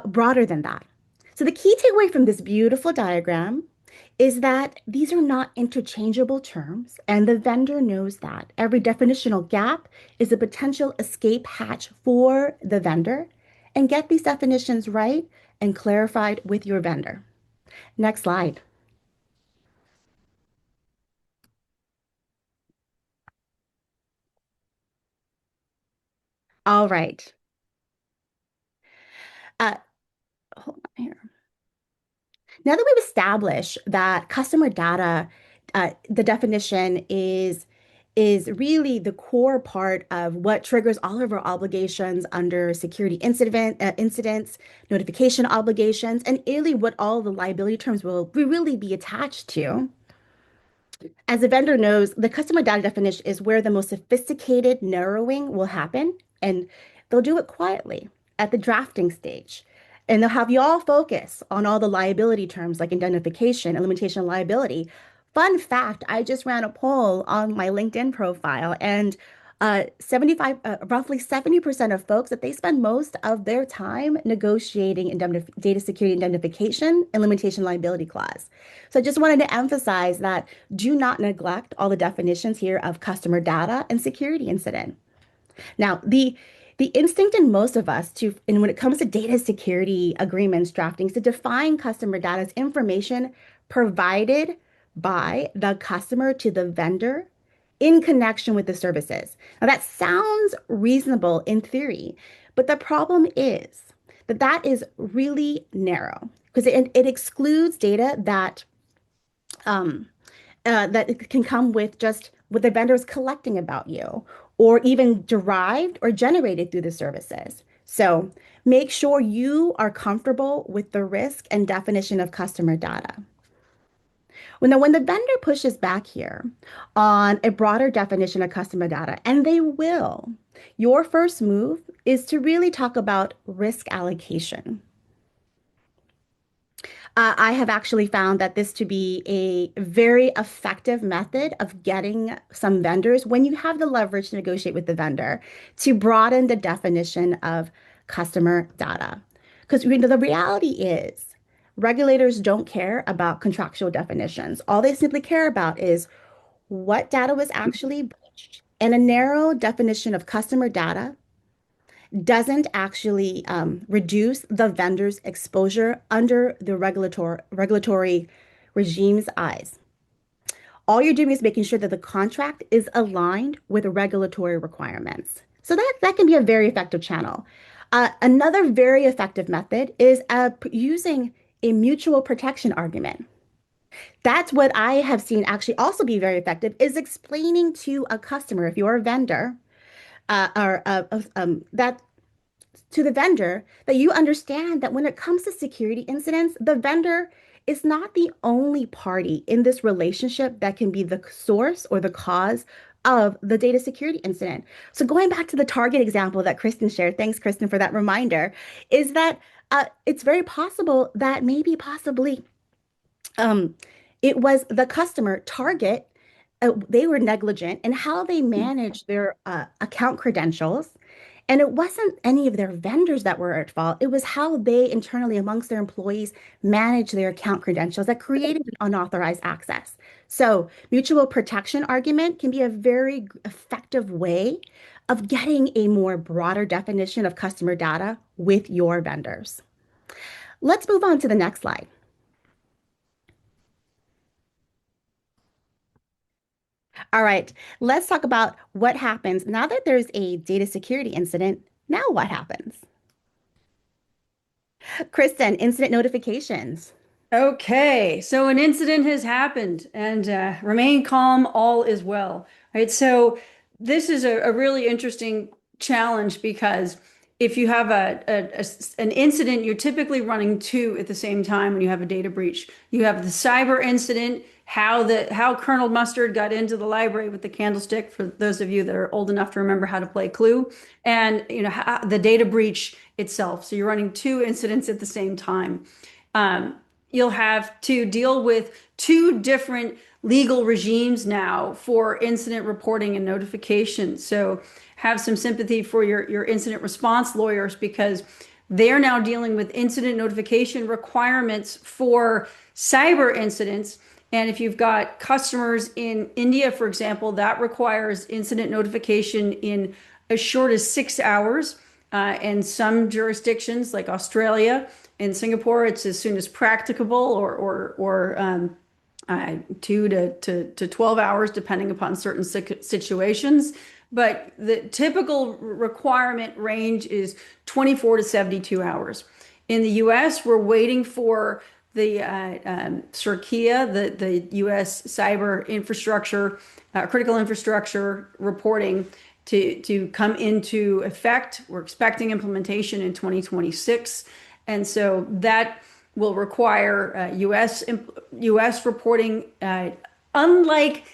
broader than that. So the key takeaway from this beautiful diagram is that these are not interchangeable terms, and the vendor knows that. Every definitional gap is a potential escape hatch for the vendor, and get these definitions right and clarified with your vendor. Next slide. All right. Uh, Hold on here. Now that we've established that customer data, the definition is really the core part of what triggers all of our obligations under security incidents, notification obligations, and really what all the liability terms will really be attached to. As the vendor knows, the customer data definition is where the most sophisticated narrowing will happen, and they'll do it quietly at the drafting stage. And they'll have you all focus on all the liability terms like identification and limitation of liability. Fun fact, I just ran a poll on my LinkedIn profile, and roughly 70% of folks that they spend most of their time negotiating data security indemnification and limitation liability clause. So I just wanted to emphasize that do not neglect all the definitions here of customer data and security incident. Now, the The instinct in most of us and when it comes to data security agreements drafting, is to define customer data as information provided by the customer to the vendor in connection with the services. Now, that sounds reasonable in theory, but the problem is that that is really narrow because it excludes data um, that it can come with just what the vendor is collecting about you, or even derived or generated through the services. So make sure you are comfortable with the risk and definition of customer data. When the vendor pushes back here on a broader definition of customer data, and they will, your first move is to really talk about risk allocation. I have actually found that this to be a very effective method of getting some vendors, when you have the leverage to negotiate with the vendor, to broaden the definition of customer data. Because the reality is, regulators don't care about contractual definitions. All they simply care about is what data was actually breached. And a narrow definition of customer data doesn't actually reduce the vendor's exposure under the regulatory regime's eyes. All you're doing is making sure that the contract is aligned with regulatory requirements. So that can be a very effective channel. Another very effective method is using a mutual protection argument. That's what I have seen actually also be very effective, is explaining to a customer, if you're a vendor, or that to the vendor, that you understand that when it comes to security incidents, the vendor is not the only party in this relationship that can be the source or the cause of the data security incident. So going back to the Target example that Cristin shared, thanks, Cristin, for that reminder, is that it's very possible that maybe possibly um, it was the customer, Target, they were negligent in how they managed their account credentials. And it wasn't any of their vendors that were at fault. It was how they internally amongst their employees managed their account credentials that created an unauthorized access. So mutual protection argument can be a very effective way of getting a more broader definition of customer data with your vendors. Let's move on to the next slide. All right, let's talk about what happens now that there's a data security incident. Now what happens? Kristen, incident notifications. Okay, so an incident has happened and remain calm, all is well, right? So this is a really interesting challenge because if you have an incident, you're typically running two at the same time when you have a data breach. You have the cyber incident, how Colonel Mustard got into the library with the candlestick, for those of you that are old enough to remember how to play Clue, and the data breach itself. So you're running two incidents at the same time. You'll have to deal with two different legal regimes now for incident reporting and notification. So have some sympathy for your incident response lawyers, because they're now dealing with incident notification requirements for cyber incidents. And if you've got customers in India, for example, that requires incident notification in as short as 6 hours. And some jurisdictions like Australia and Singapore, it's as soon as practicable, or 2 to 12 hours, depending upon certain situations. But the typical requirement range is 24 to 72 hours. In the US, we're waiting for the CIRCIA, the US cyber infrastructure, critical infrastructure reporting to come into effect. We're expecting implementation in 2026. And so that will require US reporting, unlike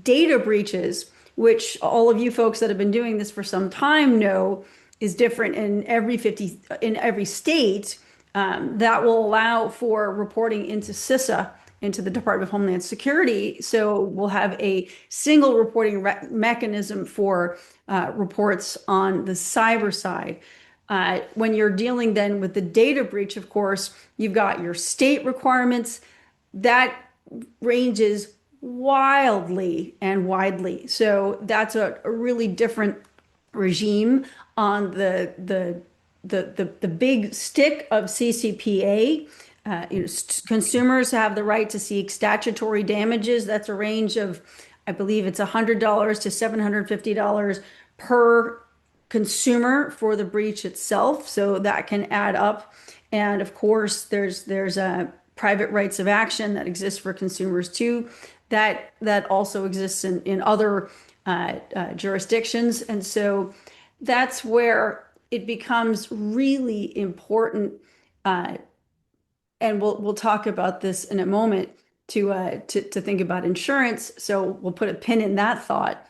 data breaches, which all of you folks that have been doing this for some time know is different in every state. That will allow for reporting into CISA, into the Department of Homeland Security. So we'll have a single reporting mechanism for reports on the cyber side. When you're dealing then with the data breach, of course, you've got your state requirements. That ranges wildly and widely. So that's a really different regime on the big stick of CCPA. Consumers have the right to seek statutory damages. That's a range of, I believe it's $100 to $750 per consumer for the breach itself. So that can add up. And of course, there's private rights of action that exists for consumers too. That also exists in other jurisdictions. And so that's where it becomes really important, and we'll talk about this in a moment, to think about insurance. So we'll put a pin in that thought.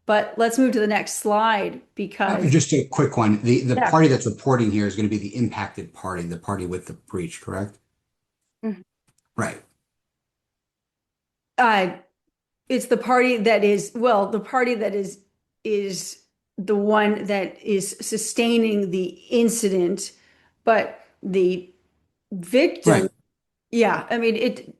But let's move to the next slide because Just a quick one. The yeah, party that's reporting here is going to be the impacted party, the party with the breach, correct? Mhm. Right. uh, it's the party that is, well, the party that is the one that is sustaining the incident, but the victim, Right. yeah, I mean it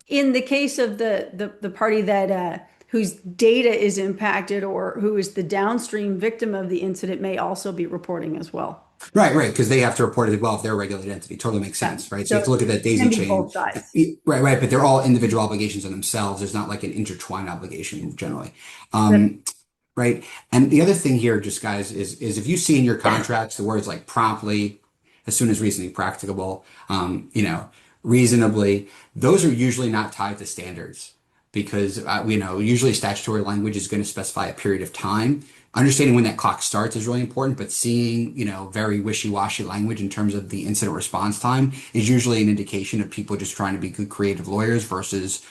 in the case of the party that whose data is impacted or who is the downstream victim of the incident may also be reporting as well. Right, right, because they have to report it as well if they're a regulated entity. Totally makes Yeah. sense, right? So you have So to look at that it can daisy be chain. both sides. Right, right, but they're all individual obligations on themselves. There's not like an intertwined obligation generally. Good. Um, right. And the other thing here, just guys, is if you see in your contracts the words like promptly, as soon as reasonably practicable, reasonably, those are usually not tied to standards because usually statutory language is going to specify a period of time. Understanding when that clock starts is really important, but seeing, very wishy-washy language in terms of the incident response time is usually an indication of people just trying to be good creative lawyers versus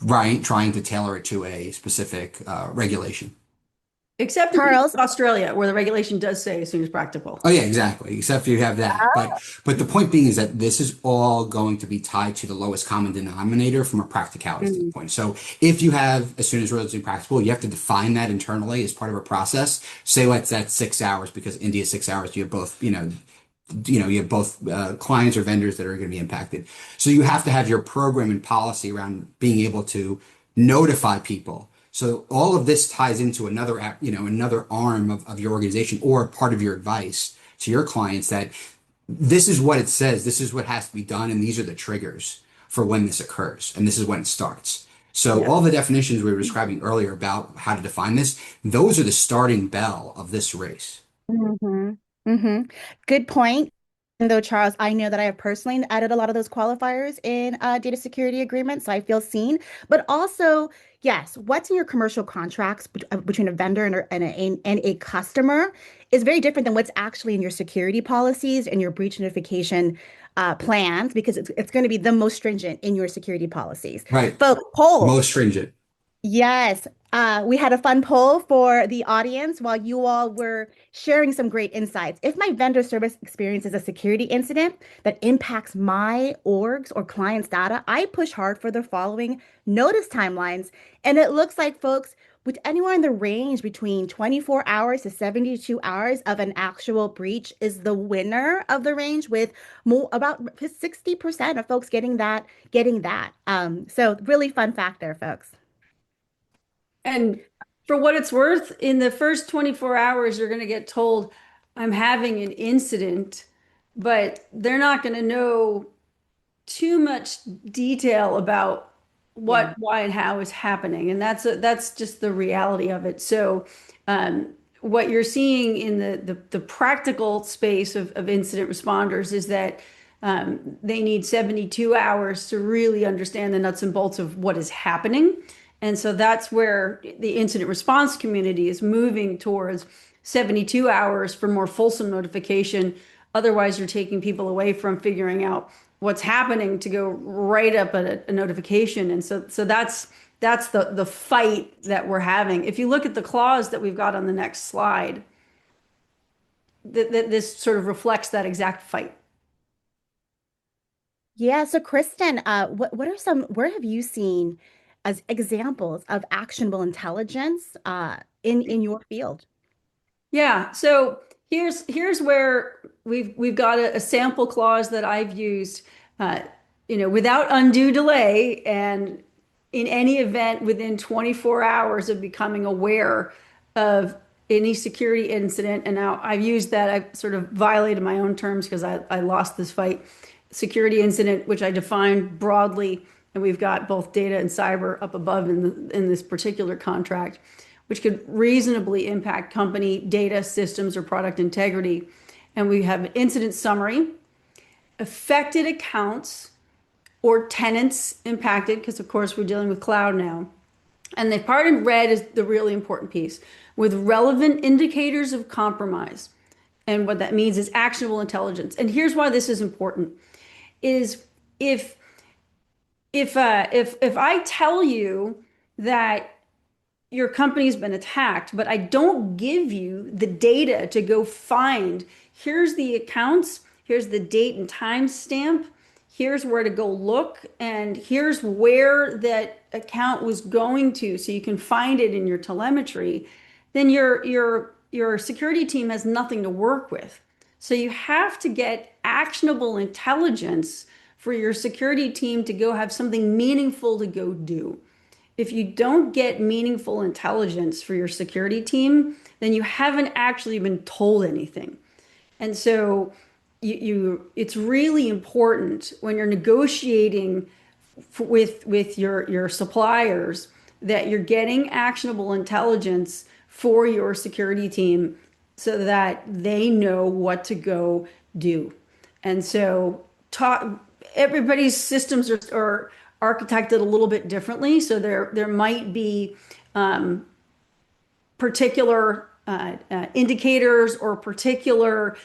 right trying to tailor it to a specific regulation. Except in Charles, Australia, where the regulation does say as soon as practical. Oh yeah, exactly. Except you have that. But the point being is that this is all going to be tied to the lowest common denominator from a practicality mm, standpoint. So if you have as soon as relatively practical, you have to define that internally as part of a process. Say let's that's 6 hours because India 6 hours, you have both, you have both clients or vendors that are going to be impacted. So you have to have your program and policy around being able to notify people. So all of this ties into another another arm of your organization or part of your advice to your clients that this is what it says, this is what has to be done, and these are the triggers for when this occurs, and this is when it starts. So Yeah. all the definitions we were describing earlier about how to define this, those are the starting bell of this race. mhm, mhm. Good point. And though, Charles, I know that I have personally added a lot of those qualifiers in data security agreements, so I feel seen. But also, yes, what's in your commercial contracts between a vendor and a customer is very different than what's actually in your security policies and your breach notification plans, because it's going to be the most stringent in your security policies. Right. Folks, poll. Most stringent. Yes, we had a fun poll for the audience while you all were sharing some great insights. If my vendor service experiences a security incident that impacts my orgs or clients' data, I push hard for the following notice timelines. And it looks like, folks, with anywhere in the range between 24 hours to 72 hours of an actual breach is the winner of the range, with more about 60% of folks getting that. So really fun fact there, folks. And for what it's worth, in the first 24 hours, you're going to get told, I'm having an incident, but they're not going to know too much detail about Yeah. what, why, and how is happening. And that's just the reality of it. So, what you're seeing in the practical space of incident responders is that they need 72 hours to really understand the nuts and bolts of what is happening. And so that's where the incident response community is moving towards 72 hours for more fulsome notification. Otherwise, you're taking people away from figuring out what's happening to go right up a notification. And so that's the fight that we're having. If you look at the clause that we've got on the next slide, this sort of reflects that exact fight. Yeah, so Kristen, where have you seen as examples of actionable intelligence in your field? Yeah, so here's where we've got a sample clause that I've used, uh, without undue delay, and in any event within 24 hours of becoming aware of any security incident, and now I've used that, I've sort of violated my own terms because I lost this fight. Security incident, which I defined broadly, and we've got both data and cyber up above in this particular contract, which could reasonably impact company data systems or product integrity. And we have an incident summary, affected accounts or tenants impacted, because of course we're dealing with cloud now. And the part in red is the really important piece, with relevant indicators of compromise. And what that means is actionable intelligence. And here's why this is important: is if I tell you that your company's been attacked, but I don't give you the data to go find, here's the accounts, here's the date and time stamp, here's where to go look, and here's where that account was going to, so you can find it in your telemetry, then your security team has nothing to work with. So you have to get actionable intelligence for your security team to go have something meaningful to go do. If you don't get meaningful intelligence for your security team, then you haven't actually been told anything. And so it's really important when you're negotiating with your suppliers that you're getting actionable intelligence for your security team so that they know what to go do. And so everybody's systems are architected a little bit differently. So there might be particular indicators or particular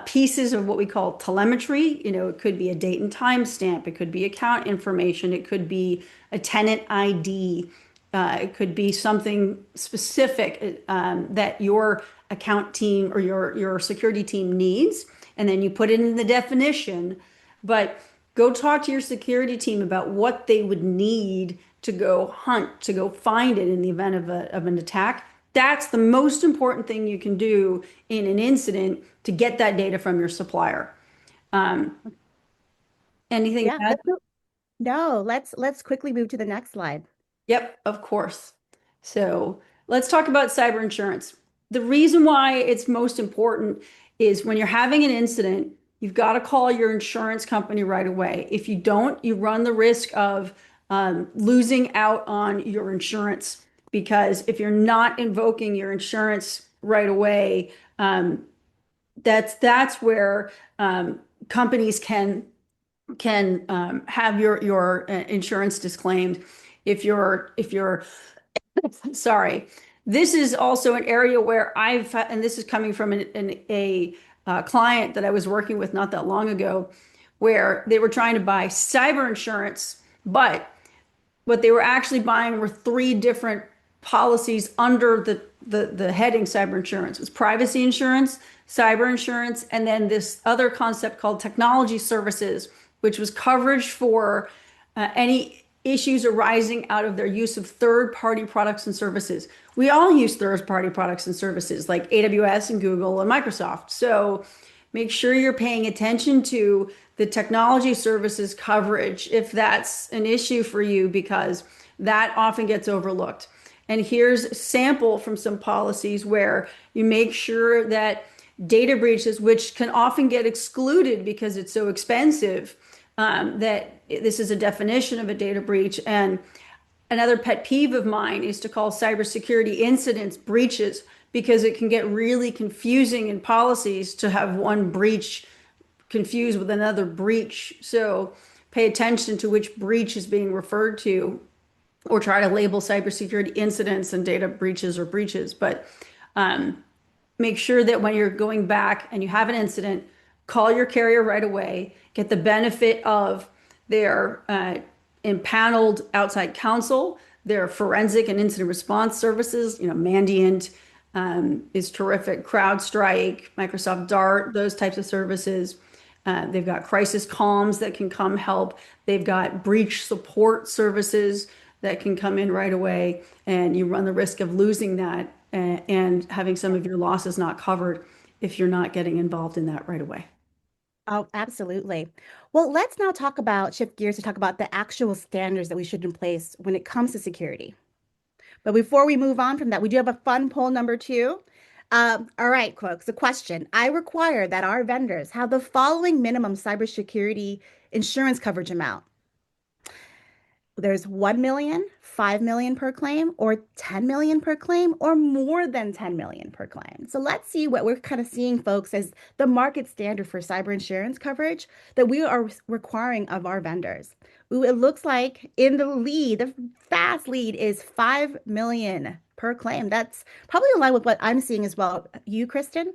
pieces of what we call telemetry. You know, it could be a date and time stamp. It could be account information. It could be a tenant ID. It could be something specific that your account team or your security team needs. And then you put it in the definition. But go talk to your security team about what they would need to go hunt, to go find it in the event of an attack. That's the most important thing you can do in an incident, to get that data from your supplier. Anything to Yeah, add? no, let's quickly move to the next slide. Yep, of course. So let's talk about cyber insurance. The reason why it's most important is when you're having an incident, you've got to call your insurance company right away. If you don't, you run the risk of losing out on your insurance, because if you're not invoking your insurance right away, that's where companies can have your insurance disclaimed. If you're sorry, this is also an area where and this is coming from a client that I was working with not that long ago, where they were trying to buy cyber insurance, but what they were actually buying were three different policies under the heading cyber insurance. It was privacy insurance, cyber insurance, and then this other concept called technology services, which was coverage for any issues arising out of their use of third-party products and services. We all use third-party products and services like AWS and Google and Microsoft. So make sure you're paying attention to the technology services coverage if that's an issue for you, because that often gets overlooked. And here's a sample from some policies where you make sure that data breaches, which can often get excluded because it's so expensive, that this is a definition of a data breach. And another pet peeve of mine is to call cybersecurity incidents breaches, because it can get really confusing in policies to have one breach confused with another breach. So pay attention to which breach is being referred to, or try to label cybersecurity incidents and data breaches or breaches. But make sure that when you're going back and you have an incident, call your carrier right away, get the benefit of their impaneled outside counsel, their forensic and incident response services. You know, Mandiant is terrific, CrowdStrike, Microsoft Dart, those types of services. They've got crisis calms that can come help. They've got breach support services that can come in right away, and you run the risk of losing that and having some of your losses not covered if you're not getting involved in that right away. Oh, absolutely. Well, let's now shift gears to talk about the actual standards that we should in place when it comes to security. But before we move on from that, we do have a fun poll number two. All right, folks, a question. I require that our vendors have the following minimum cybersecurity insurance coverage amount. There's 1 million, 5 million per claim, or 10 million per claim, or more than 10 million per claim. So let's see what we're kind of seeing, folks, as the market standard for cyber insurance coverage that we are requiring of our vendors. Ooh, it looks like in the lead, the fast lead is 5 million per claim. That's probably in line with what I'm seeing as well. You, Kristen?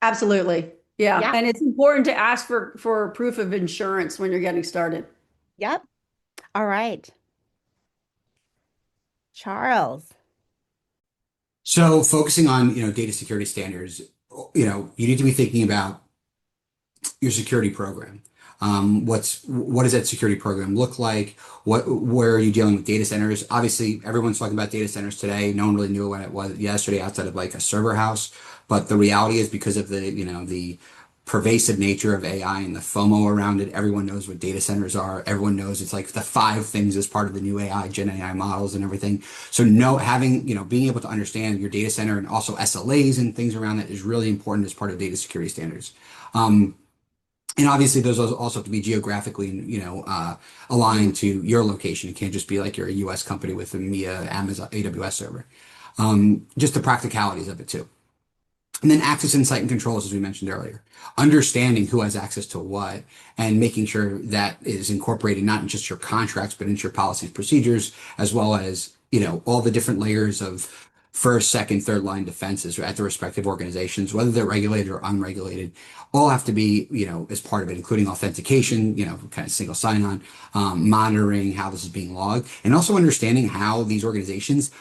Absolutely. Yeah. Yeah. And it's important to ask for proof of insurance when you're getting started. Yep. All right. Charles. So focusing on, data security standards, you need to be thinking about your security program. What does that security program look like? Where are you dealing with data centers? Obviously, everyone's talking about data centers today. No one really knew what it was yesterday outside of like a server house. But the reality is because of the pervasive nature of AI and the FOMO around it, everyone knows what data centers are. Everyone knows it's like the five things as part of the new AI, Gen AI models and everything. So being able to understand your data center and also SLAs and things around that is really important as part of data security standards. Um, and obviously, those also have to be geographically, aligned to your location. It can't just be like you're a U.S. company with a MIA, Amazon, AWS server. Just the practicalities of it too. And then access insight and controls, as we mentioned earlier, understanding who has access to what and making sure that is incorporated not in just your contracts, but into your policies, procedures, as well as, all the different layers of first, second, third line defenses at the respective organizations, whether they're regulated or unregulated, all have to be, as part of it, including authentication, kind of single sign-on, monitoring how this is being logged, and also understanding how these organizations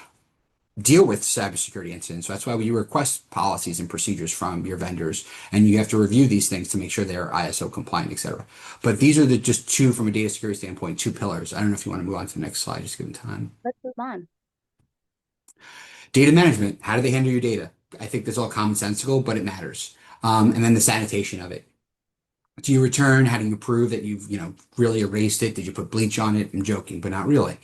deal with cybersecurity incidents. So that's why we request policies and procedures from your vendors, and you have to review these things to make sure they're ISO compliant, et cetera. But these are the just two from a data security standpoint, two pillars. I don't know if you want to move on to the next slide, just give them time. Let's move on. Data management. How do they handle your data? I think that's all commonsensical, but it matters. And then the sanitation of it. Do you return? How do you prove that you've, really erased it? Did you put bleach on it? I'm joking, but not really.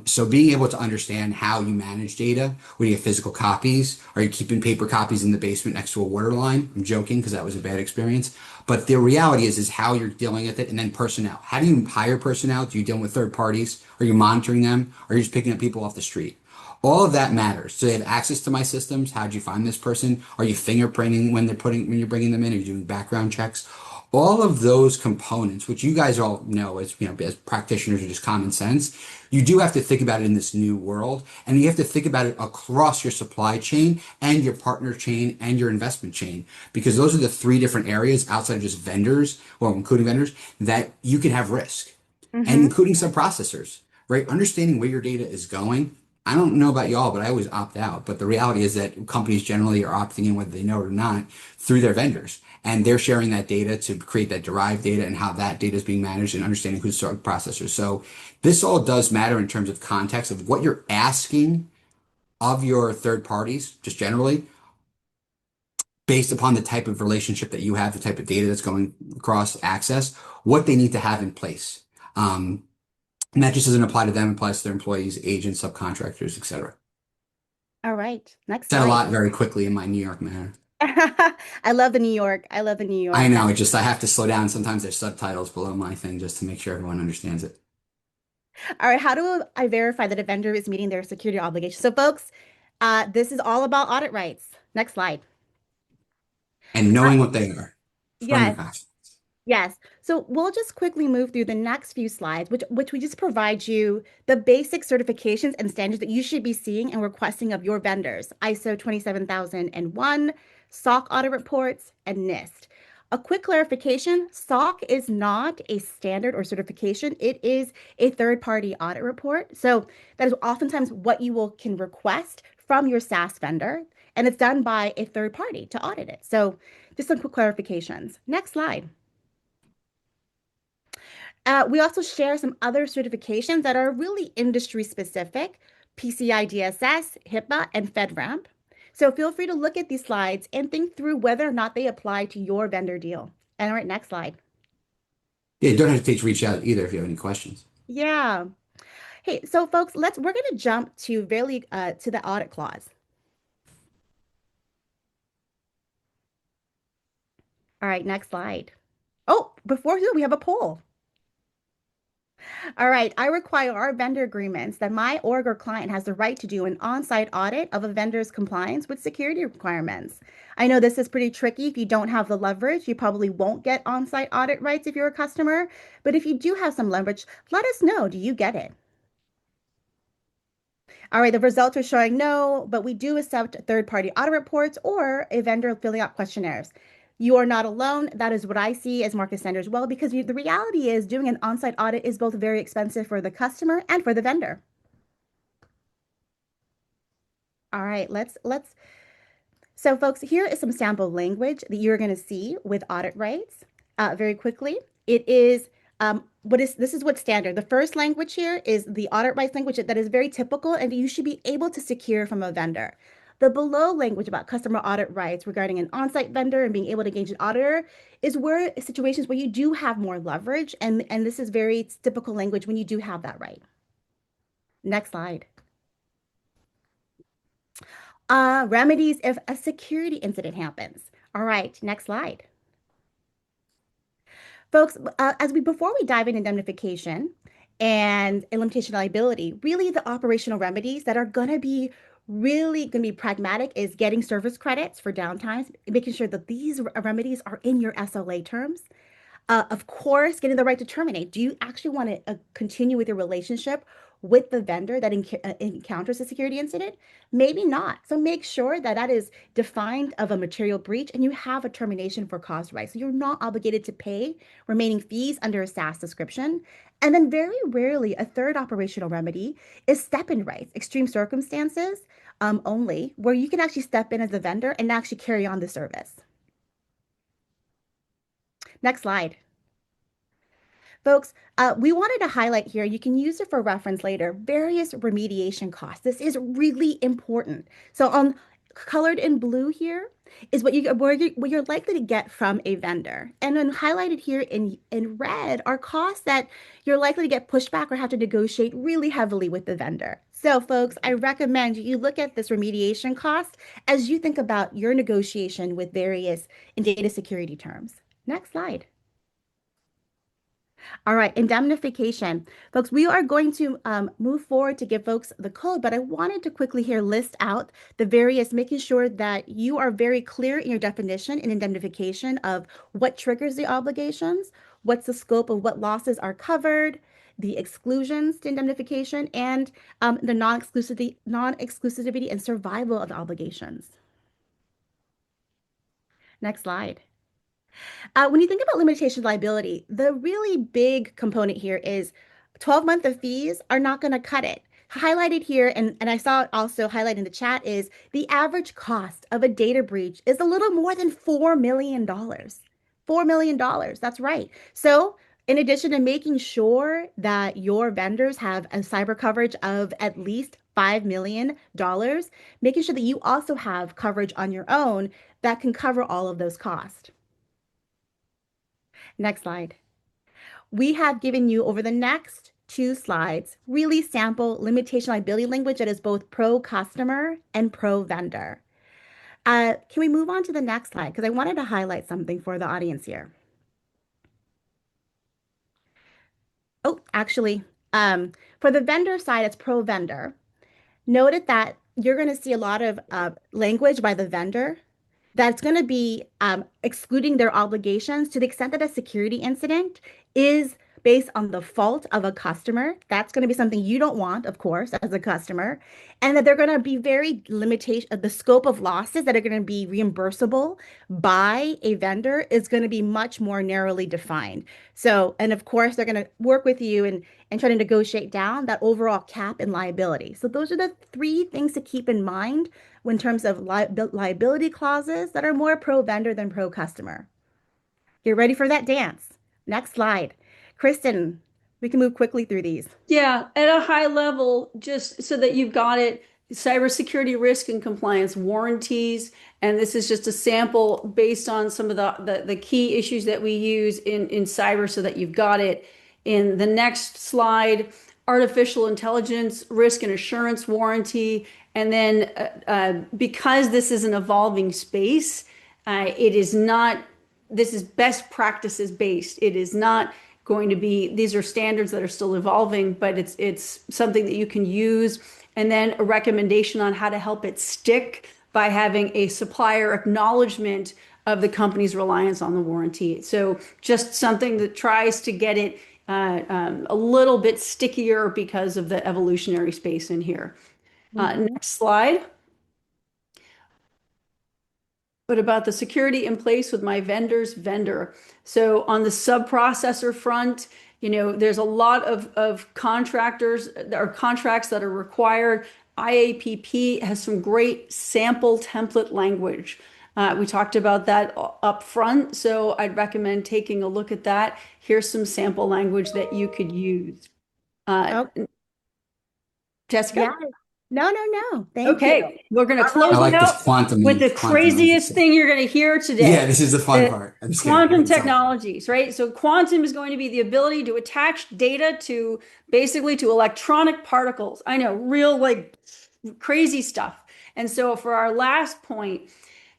So being able to understand how you manage data, when you have physical copies, are you keeping paper copies in the basement next to a water line? I'm joking because that was a bad experience. But the reality is how you're dealing with it, and then personnel. How do you hire personnel? Do you deal with third parties? Are you monitoring them? Are you just picking up people off the street? All of that matters. So they have access to my systems. How did you find this person? Are you fingerprinting when you're bringing them in? Are you doing background checks? All of those components, which you guys all know as, as practitioners or just common sense, you do have to think about it in this new world. And you have to think about it across your supply chain and your partner chain and your investment chain, because those are the three different areas outside of just vendors, well, including vendors, that you can have risk and Mm-hmm. including some processors, right? Understanding where your data is going. I don't know about y'all, but I always opt out. But the reality is that companies generally are opting in, whether they know it or not, through their vendors. And they're sharing that data to create that derived data and how that data is being managed and understanding who's the processors. So this all does matter in terms of context of what you're asking of your third parties, just generally, based upon the type of relationship that you have, the type of data that's going across access, what they need to have in place. And that just doesn't apply to them, it applies to their employees, agents, subcontractors, etc. All right. Next Said a slide. lot very quickly in my New York manner. I love the New York. I love the New I York. know, I have to slow down. Sometimes there's subtitles below my thing just to make sure everyone understands it. All right. How do I verify that a vendor is meeting their security obligations? So, folks, this is all about audit rights. Next slide. And Uh, knowing what they are from your yes. contract. Yes. So we'll just quickly move through the next few slides, which we just provide you the basic certifications and standards that you should be seeing and requesting of your vendors: ISO 27001, SOC audit reports, and NIST. A quick clarification: SOC is not a standard or certification. It is a third-party audit report. So that is oftentimes what you will can request from your SaaS vendor, and it's done by a third party to audit it. So just some quick clarifications. Next slide. We also share some other certifications that are really industry specific: PCI DSS, HIPAA, and FedRAMP. So feel free to look at these slides and think through whether or not they apply to your vendor deal. And all right, next slide. Yeah, don't hesitate to reach out either if you have any questions. Yeah. Hey, so folks, we're going to jump to to the audit clause. All right, next slide. Oh, before that, we have a poll. All right, I require our vendor agreements that my org or client has the right to do an on-site audit of a vendor's compliance with security requirements. I know this is pretty tricky. If you don't have the leverage, you probably won't get on-site audit rights if you're a customer. But if you do have some leverage, let us know. Do you get it? All right, the results are showing no, but we do accept third-party audit reports or a vendor filling out questionnaires. You are not alone. That is what I see as market standards well, because the reality is doing an on-site audit is both very expensive for the customer and for the vendor. All right, so folks, here is some sample language that you're going to see with audit rights very quickly. It is this is what's standard. The first language here is the audit rights language that is very typical and you should be able to secure from a vendor. The below language about customer audit rights regarding an on-site vendor and being able to engage an auditor is where situations where you do have more leverage, and this is very typical language when you do have that right. Next slide. Remedies if a security incident happens. All right, next slide. Folks, before we dive into indemnification and limitation liability, really the operational remedies that are really going to be pragmatic is getting service credits for downtimes, making sure that these remedies are in your SLA terms. Of course, getting the right to terminate. Do you actually want to continue with your relationship with the vendor that encounters a security incident? Maybe not. So make sure that that is defined of a material breach and you have a termination for cause right. So you're not obligated to pay remaining fees under a SaaS description. And then very rarely, a third operational remedy is step-in rights, extreme circumstances only, where you can actually step in as a vendor and actually carry on the service. Next slide. Folks, we wanted to highlight here, you can use it for reference later, various remediation costs. This is really important. So on colored in blue here is what you're likely to get from a vendor. And then highlighted here in red are costs that you're likely to get pushback or have to negotiate really heavily with the vendor. So folks, I recommend you look at this remediation cost as you think about your negotiation with various in data security terms. Next slide. All right, indemnification. Folks, we are going to move forward to give folks the code, but I wanted to quickly here list out the various, making sure that you are very clear in your definition in indemnification of what triggers the obligations, what's the scope of what losses are covered, the exclusions to indemnification, and the non-exclusivity and survival of the obligations. Next slide. When you think about limitation liability, the really big component here is 12-month of fees are not going to cut it. Highlighted here, and I saw it also highlighted in the chat, is the average cost of a data breach is a little more than $4 million. $4 million, that's right. So in addition to making sure that your vendors have a cyber coverage of at least $5 million, making sure that you also have coverage on your own that can cover all of those costs. Next slide. We have given you over the next two slides really sample limitation liability language that is both pro-customer and pro-vendor. Can we move on to the next slide? Because I wanted to highlight something for the audience here. Oh, actually, for the vendor side, it's pro-vendor. Noted that you're going to see a lot of language by the vendor that's going to be excluding their obligations to the extent that a security incident is based on the fault of a customer. That's going to be something you don't want, of course, as a customer, and that they're going to be very limitation. The scope of losses that are going to be reimbursable by a vendor is going to be much more narrowly defined. So, and of course, they're going to work with you and try to negotiate down that overall cap and liability. So those are the three things to keep in mind in terms of liability clauses that are more pro-vendor than pro-customer. Get ready for that dance. Next slide. Cristin, we can move quickly through these. Yeah, at a high level, just so that you've got it, cybersecurity risk and compliance warranties. And this is just a sample based on some of the key issues that we use in cyber so that you've got it. In the next slide artificial intelligence, risk and assurance warranty. And then because this is an evolving space, it is not, this is best practices based. It is not going to be, these are standards that are still evolving, but it's something that you can use. And then a recommendation on how to help it stick by having a supplier acknowledgement of the company's reliance on the warranty. So just something that tries to get it a little bit stickier because of the evolutionary space in here. Mhm. Next slide. What about the security in place with my vendor's vendor? So on the sub-processor front, there's a lot of contractors or contracts that are required. IAPP has some great sample template language. We talked about that up front, so I'd recommend taking a look at that. Here's some sample language that you could use. Uh, Oh, Jessica? yeah. No, no, no. Thank you. Okay, we're going to All right. I close it like this out with the quantum craziest language. thing you're going to hear Yeah, today. this is the fun The part. I'm just kidding. Go quantum ahead and tell me. technologies, right? So quantum is going to be the ability to attach data to basically to electronic particles. I know, real like crazy stuff. And so for our last point,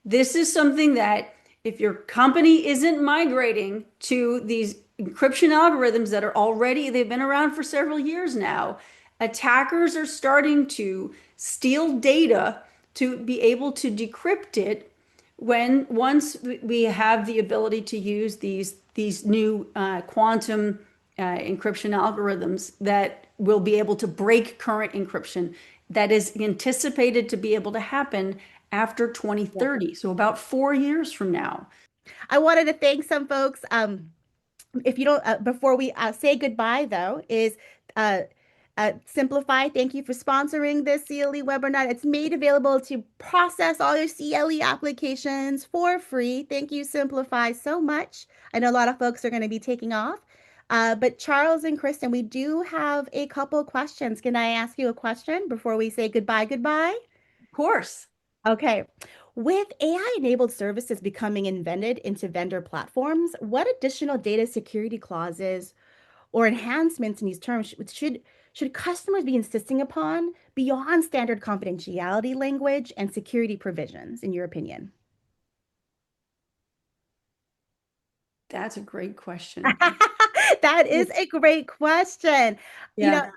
this is something that if your company isn't migrating to these encryption algorithms that are already, they've been around for several years now, attackers are starting to steal data to be able to decrypt it when once we have the ability to use these new quantum encryption algorithms that will be able to break current encryption that is anticipated to be able to happen after Yeah. 2030, so about 4 years from now. I wanted to thank some folks. If you don't, before we say goodbye, though, is uh, Simplify. Thank you for sponsoring this CLE webinar. It's made available to process all your CLE applications for free. Thank you, Simplify, so much. I know a lot of folks are going to be taking off. But Charles and Kristen, we do have a couple questions. Can I ask you a question before we say goodbye? Goodbye. Of course. Okay. With AI-enabled services becoming embedded into vendor platforms, what additional data security clauses or enhancements in these terms should customers be insisting upon beyond standard confidentiality language and security provisions, in your opinion? That's a great question. That is a great question. You know, Yeah.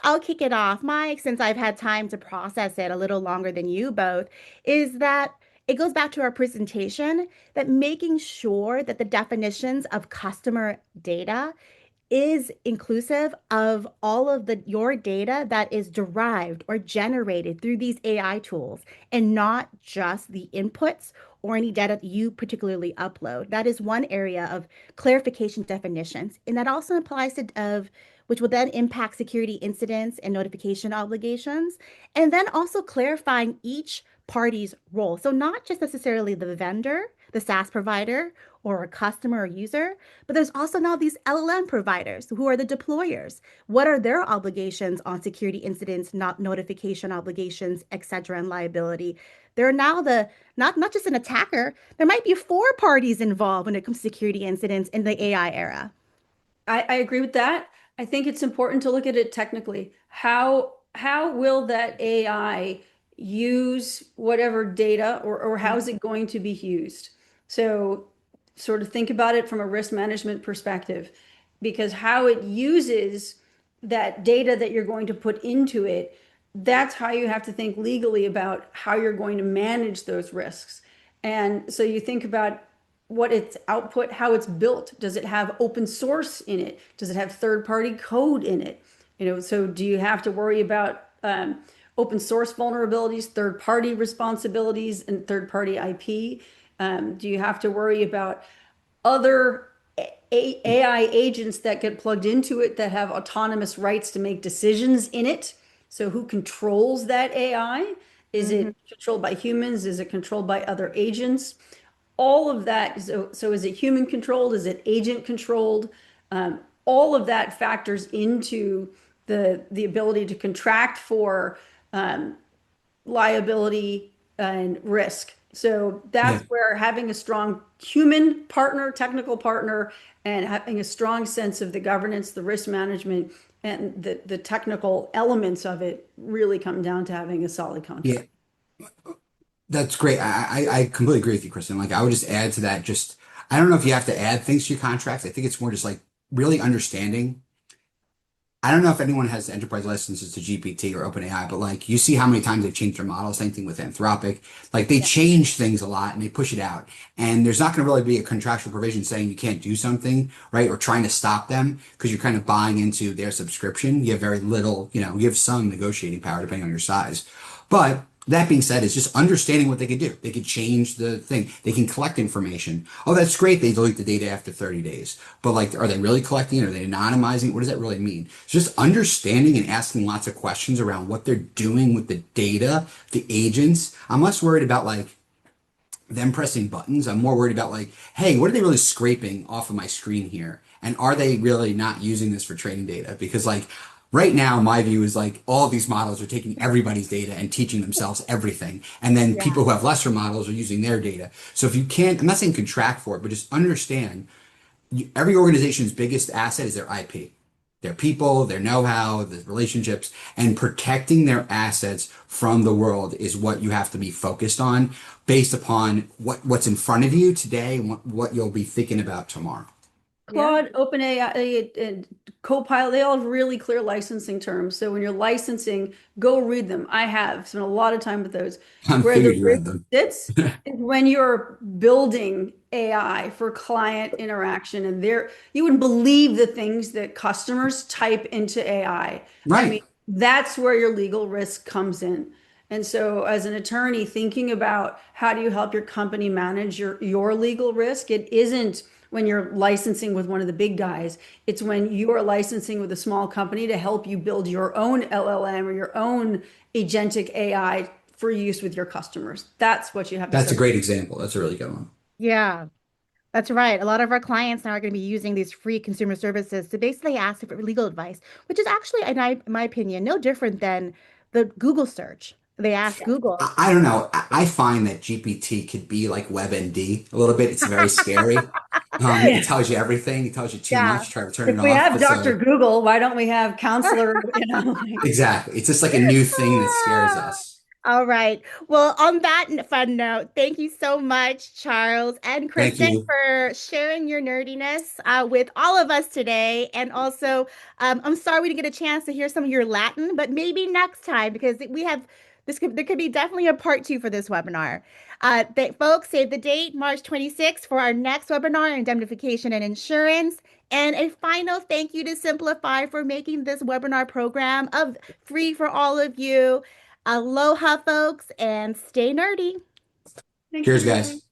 I'll kick it off. Since I've had time to process it a little longer than you both, is that it goes back to our presentation that making sure that the definitions of customer data is inclusive of all of your data that is derived or generated through these AI tools and not just the inputs or any data that you particularly upload. That is one area of clarification definitions. And that also applies to which will then impact security incidents and notification obligations. And then also clarifying each party's role. So not just necessarily the vendor, the SaaS provider, or a customer or user, but there's also now these LLM providers who are the deployers. What are their obligations on security incidents, not notification obligations, et cetera, and liability? They're now not just an attacker, there might be four parties involved when it comes to security incidents in the AI era. I agree with that. I think it's important to look at it technically. How will that AI use whatever data or how is it going to be used? So sort of think about it from a risk management perspective, because how it uses that data that you're going to put into it, that's how you have to think legally about how you're going to manage those risks. And so you think about what its output, how it's built. Does it have open source in it? Does it have third-party code in it? So do you have to worry about open source vulnerabilities, third-party responsibilities, and third-party IP? Do you have to worry about other AI agents that get plugged into it that have autonomous rights to make decisions in it? So who controls that AI? Is Mhm. it controlled by humans? Is it controlled by other agents? All of that. So is it human controlled? Is it agent controlled? All of that factors into the ability to contract for liability and risk. So Yeah. that's where having a strong human partner, technical partner, and having a strong sense of the governance, the risk management, and the technical elements of it really come down to having a solid Yeah, contract. that's great. I completely agree with you, Kristen. Like I would just add to that, just I don't know if you have to add things to your contracts. I think it's more just like really understanding. I don't know if anyone has enterprise licenses to GPT or OpenAI, but like you see how many times they've changed their model. Same thing with Anthropic. Like they Yeah. change things a lot and they push it out. And there's not going to really be a contractual provision saying you can't do something, right? Or trying to stop them because you're kind of buying into their subscription. You have very little, you have some negotiating power depending on your size. But that being said, it's just understanding what they could do. They could change the thing. They can collect information. Oh, that's great. They delete the data after 30 days. But like, are they really collecting it? Are they anonymizing? What does that really mean? It's just understanding and asking lots of questions around what they're doing with the data, the agents. I'm less worried about like them pressing buttons. I'm more worried about like, hey, what are they really scraping off of my screen here? And are they really not using this for training data? Because like right now, my view is like all these models are taking everybody's data and teaching themselves everything. And then Yeah. people who have lesser models are using their data. So if you can't, I'm not saying contract for it, but just understand every organization's biggest asset is their IP, their people, their know-how, the relationships, and protecting their assets from the world is what you have to be focused on based upon what's in front of you today and what you'll be thinking about tomorrow. Yeah. Claude, OpenAI, and Copilot, they all have really clear licensing terms. So when you're licensing, go read them. I have spent a lot of time with those. I Where the figured you risk read them. sits is when you're building AI for client interaction, and there you wouldn't believe the things that customers type into AI. I Right. mean, that's where your legal risk comes in. And so, as an attorney, thinking about how do you help your company manage your legal risk, it isn't when you're licensing with one of the big guys. It's when you are licensing with a small company to help you build your own LLM or your own agentic AI for use with your customers. That's what you have to That's a start. great example. That's a really good one. Yeah. That's right. A lot of our clients now are going to be using these free consumer services to basically ask for legal advice, which is actually, in my opinion, no different than the Google search. They ask Google. I don't know. I find that GPT could be like WebMD a little bit. It's very scary. Yeah. It tells you everything. It tells you too Yeah. much. Try to turn If it we off. have But Dr. so Google, why don't we have counselor, like, exactly. It's just like a new thing that scares us. All right. Well, on that fun note, thank you so much, Charles and Thank Kristen, you. for sharing your nerdiness with all of us today. And also, I'm sorry we didn't get a chance to hear some of your Latin, but maybe next time because we have there could be definitely a part two for this webinar. Folks, save the date, March 26th, for our next webinar, indemnification and insurance. And a final thank you to Simplify for making this webinar program free for all of you. Aloha, folks, and stay nerdy. thanks Cheers, everybody. guys.